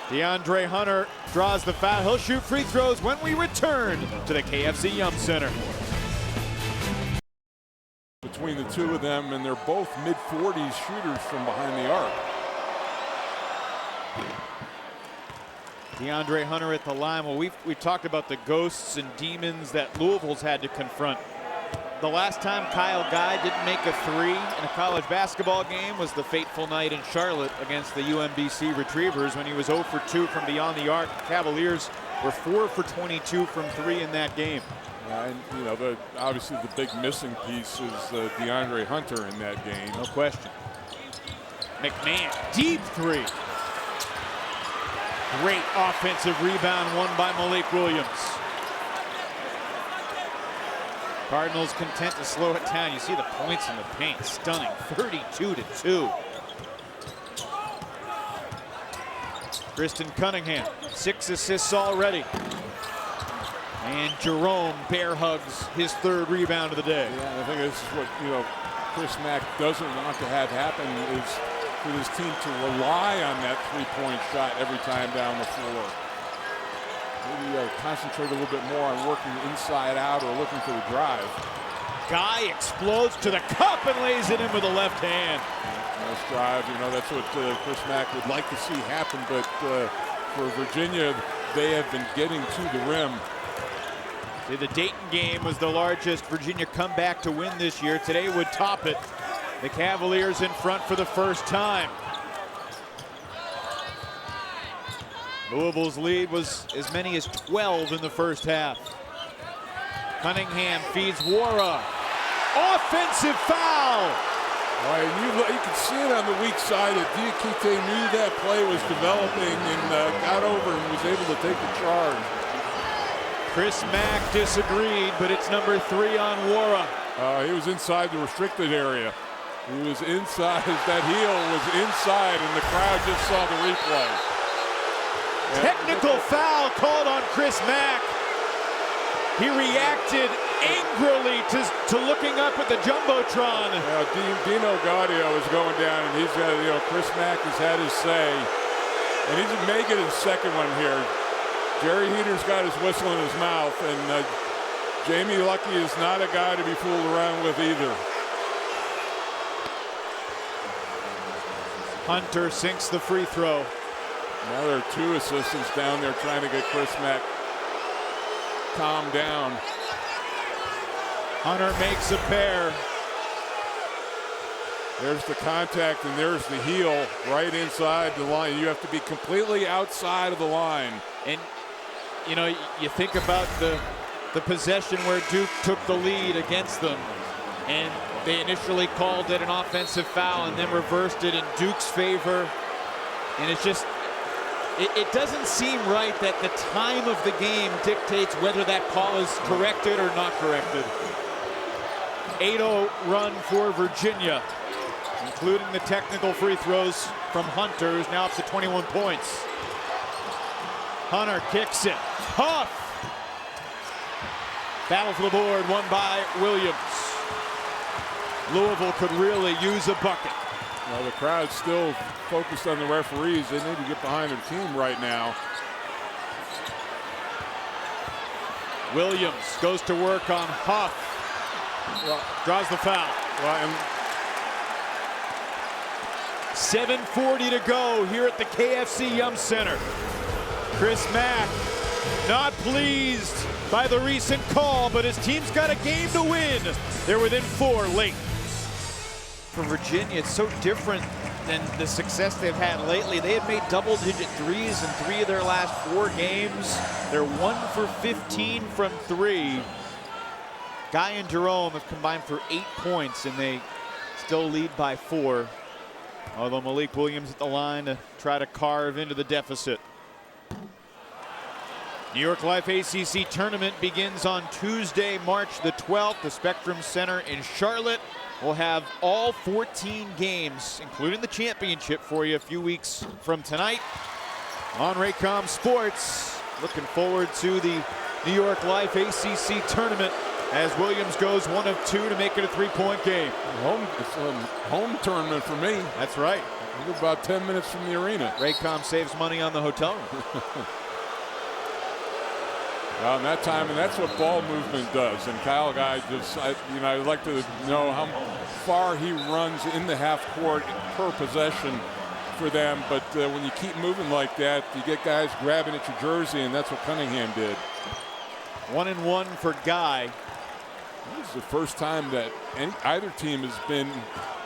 DeAndre Hunter draws the foul. He'll shoot free throws when we return to the KFC Yum Center. Between the two of them, and they're both mid-40s shooters from behind the arc. DeAndre Hunter at the line. Well, we talked about the ghosts and demons that Louisville's had to confront. The last time Kyle Guy didn't make a three in a college basketball game was the fateful night in Charlotte against the UMBC Retrievers when he was 0 for 2 from beyond the arc. Cavaliers were 4 for 22 from 3 in that game. And you know, obviously the big missing piece is DeAndre Hunter in that game. No question. McMahon, deep three. Great offensive rebound won by Malik Williams. Cardinals content to slow it down. You see the points in the paint, stunning, 32-2. Kristen Cunningham, 6 assists already. And Jerome bear hugs his third rebound of the day. Yeah, I think this is what, you know, Chris Mack doesn't want to have happen, is for his team to rely on that three-point shot every time down the floor. Maybe concentrate a little bit more on working inside out or looking for the drive. Guy explodes to the cup and lays it in with the left hand. Nice drive. You know, that's what Chris Mack would like to see happen, but for Virginia, they have been getting to the rim. See, the Dayton game was the largest Virginia comeback to win this year. Today would top it. The Cavaliers in front for the first time. Louisville's lead was as many as 12 in the first half. Cunningham feeds Wara. Offensive foul! All right, you can see it on the weak side. Diakite knew that play was developing and got over and was able to take the charge. Chris Mack disagreed, but it's number 3 on Wara. He was inside the restricted area. He was inside, that heel was inside, and the crowd just saw the replay. Technical foul called on Chris Mack. He reacted angrily to looking up at the Jumbotron. Dino Gaudio is going down, and he's got, you know, Chris Mack has had his say. And he's making his second one here. Jerry Heater's got his whistle in his mouth, and Jamie Lucky is not a guy to be fooled around with either. Hunter sinks the free throw. Now there are 2 assistants down there trying to get Chris Mack calmed down. Hunter makes a pair. There's the contact, and there's the heel right inside the line. You have to be completely outside of the line. And, you know, you think about the possession where Duke took the lead against them. And they initially called it an offensive foul and then reversed it in Duke's favor. And it's just, It doesn't seem right that the time of the game dictates whether that call is corrected or not corrected. 8-0 run for Virginia, including the technical free throws from Hunter, who's now up to 21 points. Hunter kicks it. Huff! Battle for the board, won by Williams. Louisville could really use a bucket. Well, the crowd's still focused on the referees. They need to get behind their team right now. Williams goes to work on Huff. Draws the foul. Well, and 7:40 to go here at the KFC Yum Center. Chris Mack not pleased by the recent call, but his team's got a game to win. They're within 4 late. For Virginia, it's so different than the success they've had lately. They had made double-digit threes in 3 of their last 4 games. They're 1 for 15 from 3. Guy and Jerome have combined for 8 points, and they still lead by 4. Although Malik Williams at the line to try to carve into the deficit. New York Life ACC tournament begins on Tuesday, March the 12th. The Spectrum Center in Charlotte will have all 14 games, including the championship, for you a few weeks from tonight. On Raycom Sports, looking forward to the New York Life ACC tournament as Williams goes 1 of 2 to make it a 3-point game. It's a home tournament for me. That's right. We're about 10 minutes from the arena. Raycom saves money on the hotel room. Well, in that time, and that's what ball movement does. And Kyle Guy just, I'd like to know how far he runs in the half court per possession for them. But when you keep moving like that, you get guys grabbing at your jersey, and that's what Cunningham did. 1-1 for Guy. This is the first time that either team has been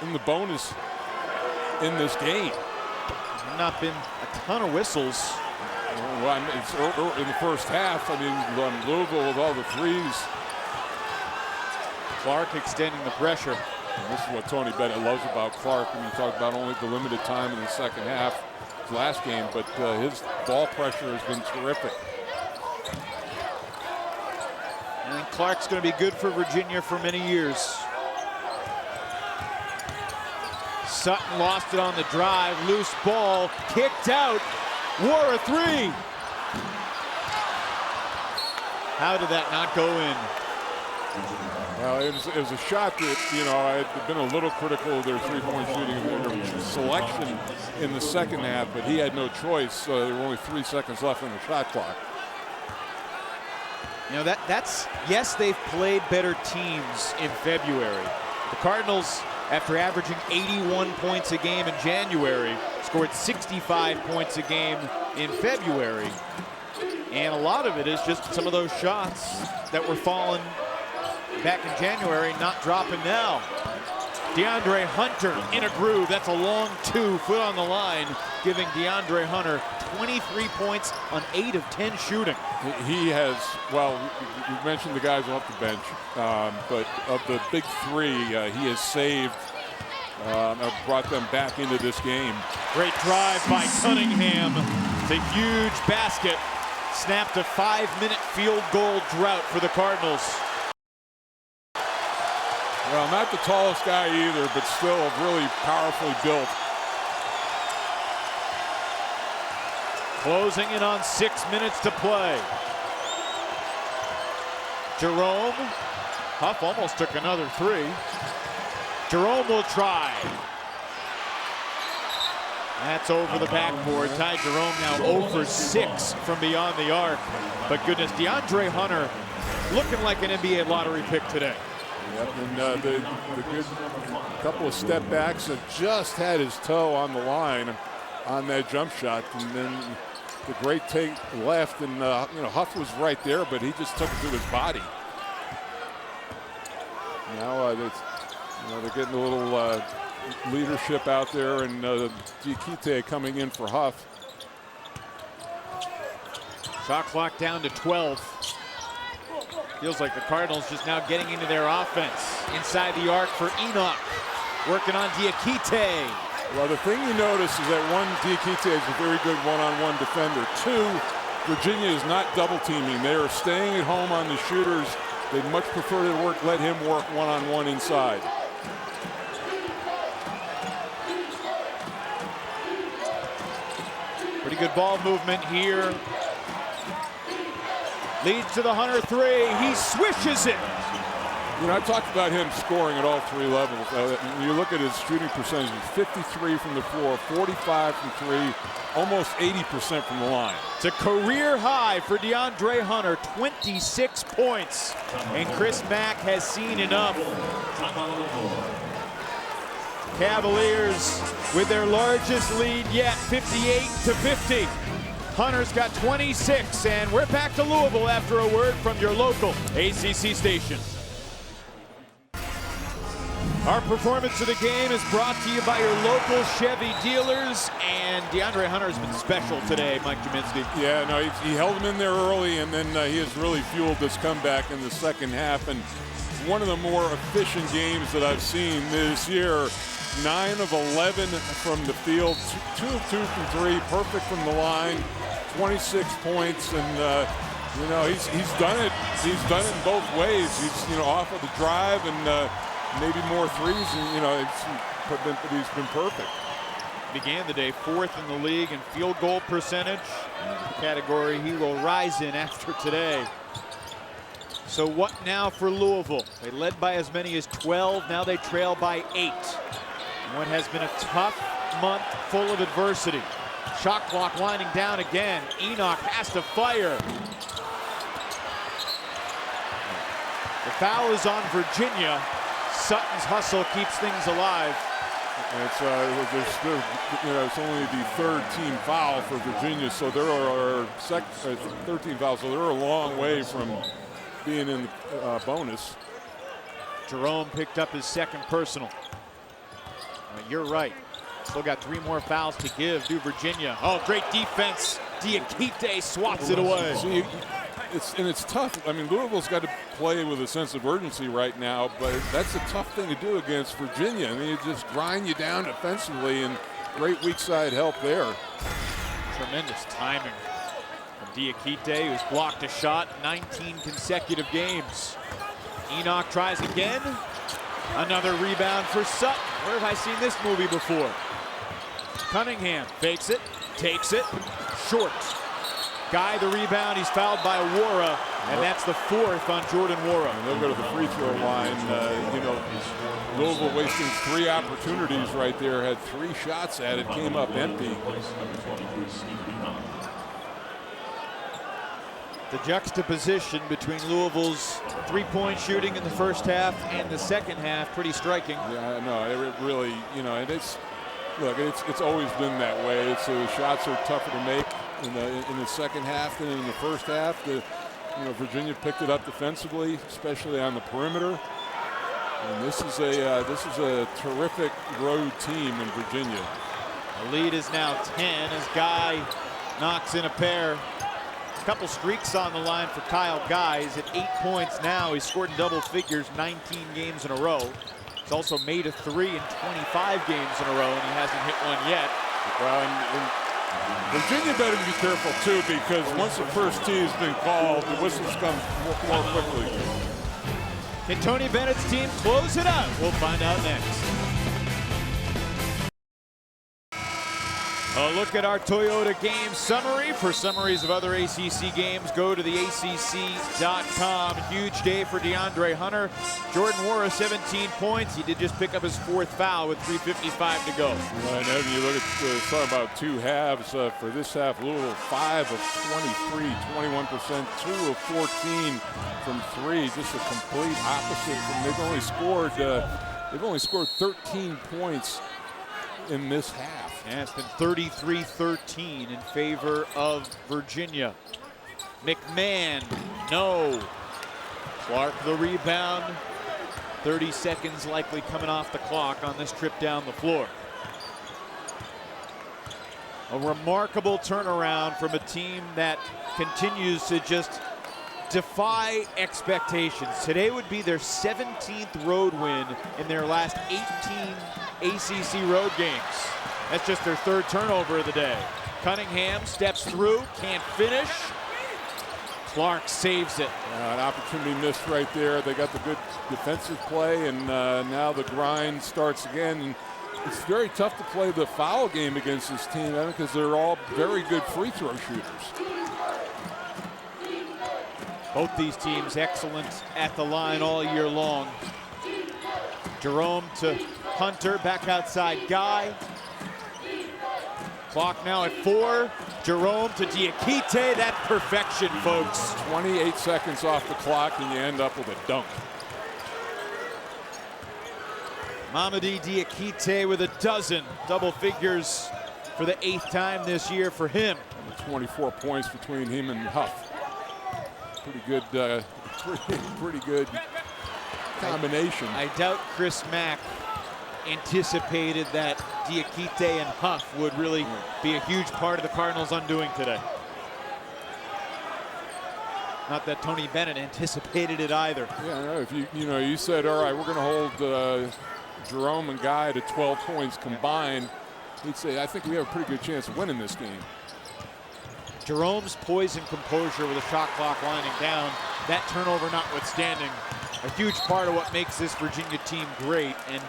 in the bonus in this game. There's not been a ton of whistles. Well, it's in the first half. I mean, Louisville with all the threes. Clark extending the pressure. And this is what Tony Bennett loves about Clark when you talk about only the limited time in the second half of the last game, but his ball pressure has been terrific. And Clark's going to be good for Virginia for many years. Sutton lost it on the drive. Loose ball, kicked out. War a 3. How did that not go in? Well, it was a shot that, I had been a little critical of their three-point shooting selection in the second half, but he had no choice. There were only 3 seconds left on the shot clock. That's, yes, they've played better teams in February. The Cardinals, after averaging 81 points a game in January, scored 65 points a game in February. And a lot of it is just some of those shots that were falling back in January, not dropping now. DeAndre Hunter in a groove. That's a long 2, foot on the line, giving DeAndre Hunter 23 points on 8 of 10 shooting. He has, well, you mentioned the guys off the bench, but of the big 3, he has saved, brought them back into this game. Great drive by Cunningham. It's a huge basket. Snapped a 5-minute field goal drought for the Cardinals. Well, not the tallest guy either, but still really powerfully built. Closing in on 6 minutes to play. Jerome. Huff almost took another 3. Jerome will try. That's over the backboard. Ty Jerome now 0 for 6 from beyond the arc. But goodness, DeAndre Hunter looking like an NBA lottery pick today. Yep, and the good couple of step backs that just had his toe on the line on that jump shot, and then the great take left, and Huff was right there, but he just took it to his body. Now they're getting a little leadership out there, and Diakite coming in for Huff. Shot clock down to 12. Feels like the Cardinals just now getting into their offense. Inside the arc for Enoch. Working on Diakite. Well, the thing you notice is that one, Diakite is a very good one-on-one defender. Two, Virginia is not double teaming. They are staying at home on the shooters. They'd much prefer to let him work one-on-one inside. Pretty good ball movement here. Leads to the Hunter three. He swishes it. You know, I talked about him scoring at all three levels. When you look at his shooting percentage, 53 from the floor, 45 from three, almost 80% from the line. It's a career high for DeAndre Hunter, 26 points. And Chris Mack has seen enough. Cavaliers with their largest lead yet, 58-50. Hunter's got 26, and we're back to Louisville after a word from your local ACC station. Our performance of the game is brought to you by your local Chevy dealers, and DeAndre Hunter has been special today, Mike Jaminski. Yeah, no, he held him in there early, and then he has really fueled this comeback in the second half. And one of the more efficient games that I've seen this year. 9 of 11 from the field, 2 of 2 from three, perfect from the line, 26 points, and you know, he's done it. He's done it in both ways. He's off of the drive and maybe more threes, and he's been perfect. Began the day 4th in the league in field goal percentage, category he will rise in after today. So what now for Louisville? They led by as many as 12. Now they trail by 8. What has been a tough month full of adversity. Shot clock winding down again. Enoch has to fire. The foul is on Virginia. Sutton's hustle keeps things alive. It's only the third team foul for Virginia, so there are 13 fouls, so they're a long way from being in the bonus. Jerome picked up his second personal. You're right. Still got 3 more fouls to give to Virginia. Oh, great defense. Diakite swats it away. See, it's tough. I mean, Louisville's got to play with a sense of urgency right now, but that's a tough thing to do against Virginia. I mean, it just grind you down defensively, and great weak side help there. Tremendous timing from Diakite, who's blocked a shot 19 consecutive games. Enoch tries again. Another rebound for Sutton. Where have I seen this movie before? Cunningham fakes it, takes it, short. Guy the rebound, he's fouled by Wara, and that's the 4th on Jordan Wara. And they'll go to the free throw line. Louisville wasting 3 opportunities right there, had 3 shots at it, came up empty. The juxtaposition between Louisville's 3-point shooting in the first half and the second half, pretty striking. Yeah, no, it really, and it's always been that way. So the shots are tougher to make in the second half than in the first half. Virginia picked it up defensively, especially on the perimeter. And this is a terrific road team in Virginia. The lead is now 10 as Guy knocks in a pair. Couple streaks on the line for Kyle Guy. He's at 8 points now. He's scored in double figures 19 games in a row. He's also made a 3 in 25 games in a row, and he hasn't hit one yet. Well, and Virginia better be careful too, because once the first tee has been called, the whistles come more quickly. Can Tony Bennett's team close it out? We'll find out next. A look at our Toyota game summary. For summaries of other ACC games, go to the ACC.com. Huge day for DeAndre Hunter. Jordan Wara, 17 points. He did just pick up his 4th foul with 3:55 to go. Well, and Evan, you look at talking about 2 halves. For this half, Louisville 5 of 23, 21%, 2 of 14 from 3. Just a complete opposite. And they've only scored 13 points in this half. Yeah, it's been 33-13 in favor of Virginia. McMahon, no. Clark the rebound. 30 seconds likely coming off the clock on this trip down the floor. A remarkable turnaround from a team that continues to just defy expectations. Today would be their 17th road win in their last 18 ACC road games. That's just their third turnover of the day. Cunningham steps through, can't finish. Clark saves it. An opportunity missed right there. They got the good defensive play, and now the grind starts again. And it's very tough to play the foul game against this team because they're all very good free throw shooters. Both these teams excellent at the line all year long. Jerome to Hunter, back outside Guy. Clock now at 4. Jerome to Diakite. That perfection, folks. 28 seconds off the clock, and you end up with a dunk. Mamadi Diakite with a dozen. Double figures for the 8th time this year for him. 24 points between him and Huff. Pretty good, pretty good combination. I doubt Chris Mack anticipated that Diakite and Huff would really be a huge part of the Cardinals' undoing today. Not that Tony Bennett anticipated it either. Yeah, no, if you said, all right, we're going to hold Jerome and Guy to 12 points combined, he'd say, I think we have a pretty good chance of winning this game. Jerome's poise and composure with a shot clock winding down, that turnover notwithstanding, a huge part of what makes this Virginia team great. And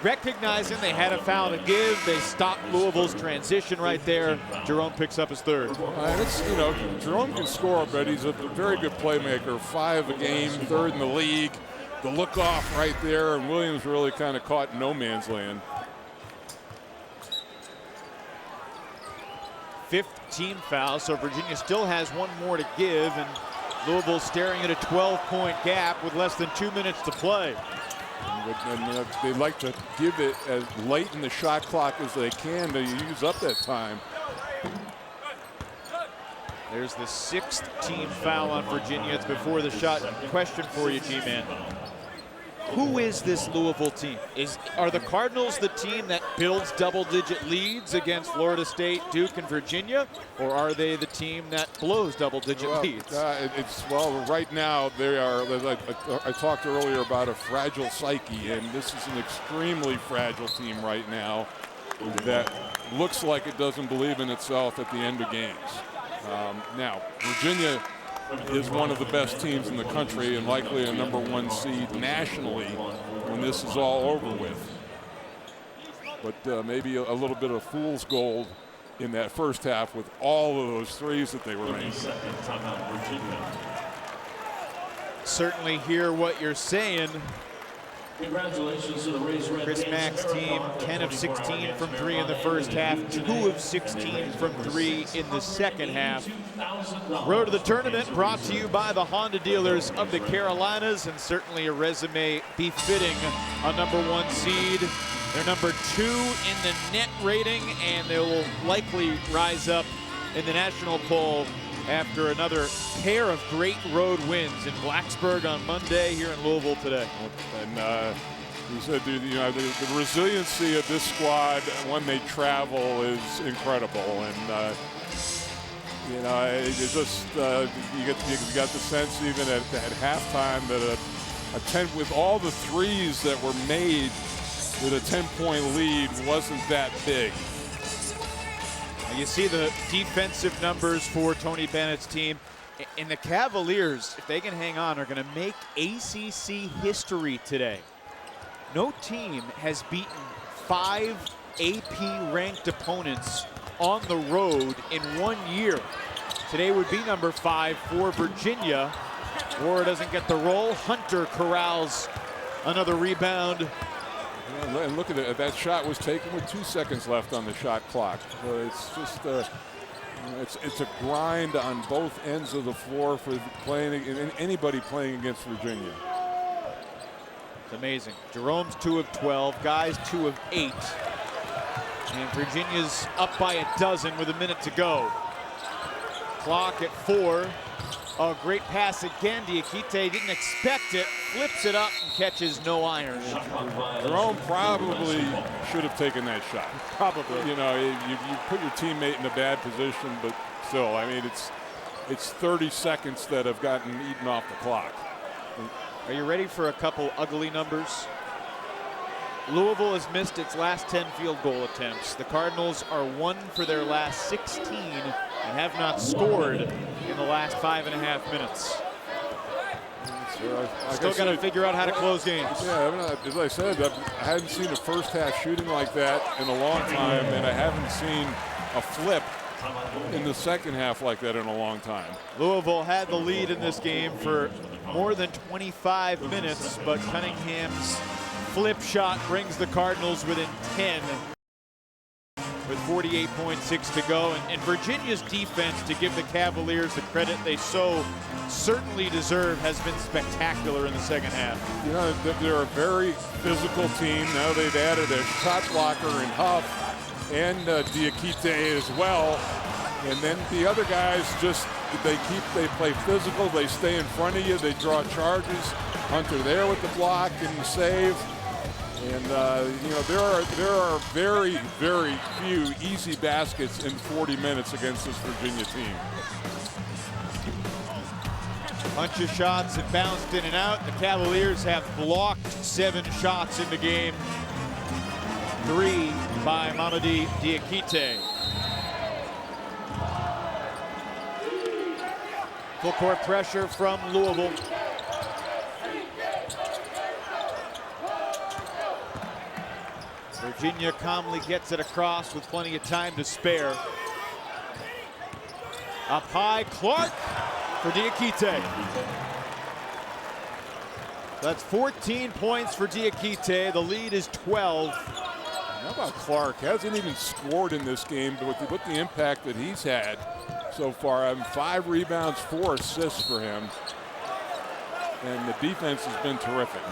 recognizing they had a foul to give, they stopped Louisville's transition right there. Jerome picks up his third. Jerome can score, but he's a very good playmaker. 5 a game, 3rd in the league. The look off right there, and Williams really kind of caught in no man's land. 5th team foul, so Virginia still has one more to give, and Louisville staring at a 12-point gap with less than 2 minutes to play. And they like to give it as late in the shot clock as they can to use up that time. There's the 6th team foul on Virginia. It's before the shot. Question for you, G-Man. Who is this Louisville team? Are the Cardinals the team that builds double-digit leads against Florida State, Duke, and Virginia? Or are they the team that blows double-digit leads? Right now they are. I talked earlier about a fragile psyche, and this is an extremely fragile team right now that looks like it doesn't believe in itself at the end of games. Now, Virginia is one of the best teams in the country and likely a #1 seed nationally when this is all over with. But maybe a little bit of fool's gold in that first half with all of those threes that they were making. Certainly hear what you're saying. Congratulations to the Razorhead. Chris Mack's team, 10 of 16 from 3 in the first half, 2 of 16 from 3 in the second half. Road to the tournament brought to you by the Honda dealers of the Carolinas, and certainly a resume befitting a #1 seed. They're #2 in the net rating, and they will likely rise up in the national poll after another pair of great road wins in Blacksburg on Monday, here in Louisville today. And he said, the resiliency of this squad when they travel is incredible. And it's just you got the sense even at halftime that with all the threes that were made, that a 10-point lead wasn't that big. You see the defensive numbers for Tony Bennett's team. And the Cavaliers, if they can hang on, are going to make ACC history today. No team has beaten 5 AP-ranked opponents on the road in 1 year. Today would be #5 for Virginia. War doesn't get the roll. Hunter corrals another rebound. And look at it. That shot was taken with 2 seconds left on the shot clock. So it's just it's a grind on both ends of the floor for anybody playing against Virginia. It's amazing. Jerome's 2 of 12. Guys 2 of 8. And Virginia's up by a dozen with a minute to go. Clock at 4. Oh, great pass again. Diakite didn't expect it, flips it up and catches no iron. Jerome probably should have taken that shot. Probably. You put your teammate in a bad position, but still, I mean, it's 30 seconds that have gotten eaten off the clock. Are you ready for a couple ugly numbers? Louisville has missed its last 10 field goal attempts. The Cardinals are 1 for their last 16 and have not scored in the last 5.5 minutes. Still got to figure out how to close games. Yeah, as I said, I haven't seen a first half shooting like that in a long time, and I haven't seen a flip in the second half like that in a long time. Louisville had the lead in this game for more than 25 minutes, but Cunningham's flip shot brings the Cardinals within 10 with 48.6 to go. And Virginia's defense, to give the Cavaliers the credit they so certainly deserve, has been spectacular in the second half. You know, they're a very physical team. Now they've added a shot blocker in Huff and Diakite as well. And then the other guys just, they play physical, they stay in front of you, they draw charges. Hunter there with the block and the save. And you know, there are very, very few easy baskets in 40 minutes against this Virginia team. Bunch of shots and bounced in and out. The Cavaliers have blocked 7 shots in the game. 3 by Mamadi Diakite. Full court pressure from Louisville. Virginia calmly gets it across with plenty of time to spare. Up high, Clark for Diakite. That's 14 points for Diakite. The lead is 12. How about Clark? Hasn't even scored in this game, but with the impact that he's had so far, 5 rebounds, 4 assists for him. And the defense has been terrific.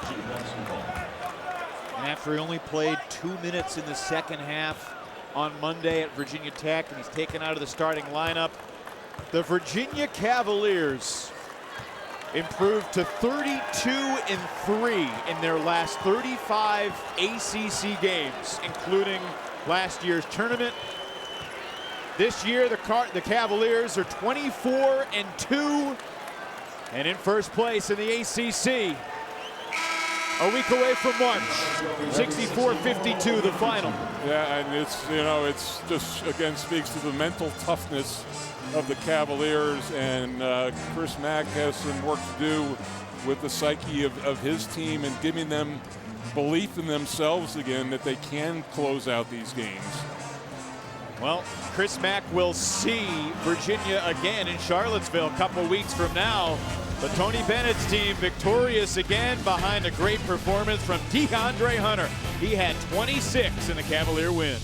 And after he only played 2 minutes in the second half on Monday at Virginia Tech, and he's taken out of the starting lineup, the Virginia Cavaliers improved to 32-3 in their last 35 ACC games, including last year's tournament. This year, the Cavaliers are 24-2 and in first place in the ACC. A week away from March, 64-52, the final. Yeah, and it's, you know, it's just, again, speaks to the mental toughness of the Cavaliers, and Chris Mack has some work to do with the psyche of his team and giving them belief in themselves again that they can close out these games. Well, Chris Mack will see Virginia again in Charlottesville a couple weeks from now. But Tony Bennett's team victorious again behind a great performance from DeAndre Hunter. He had 26 in the Cavalier win.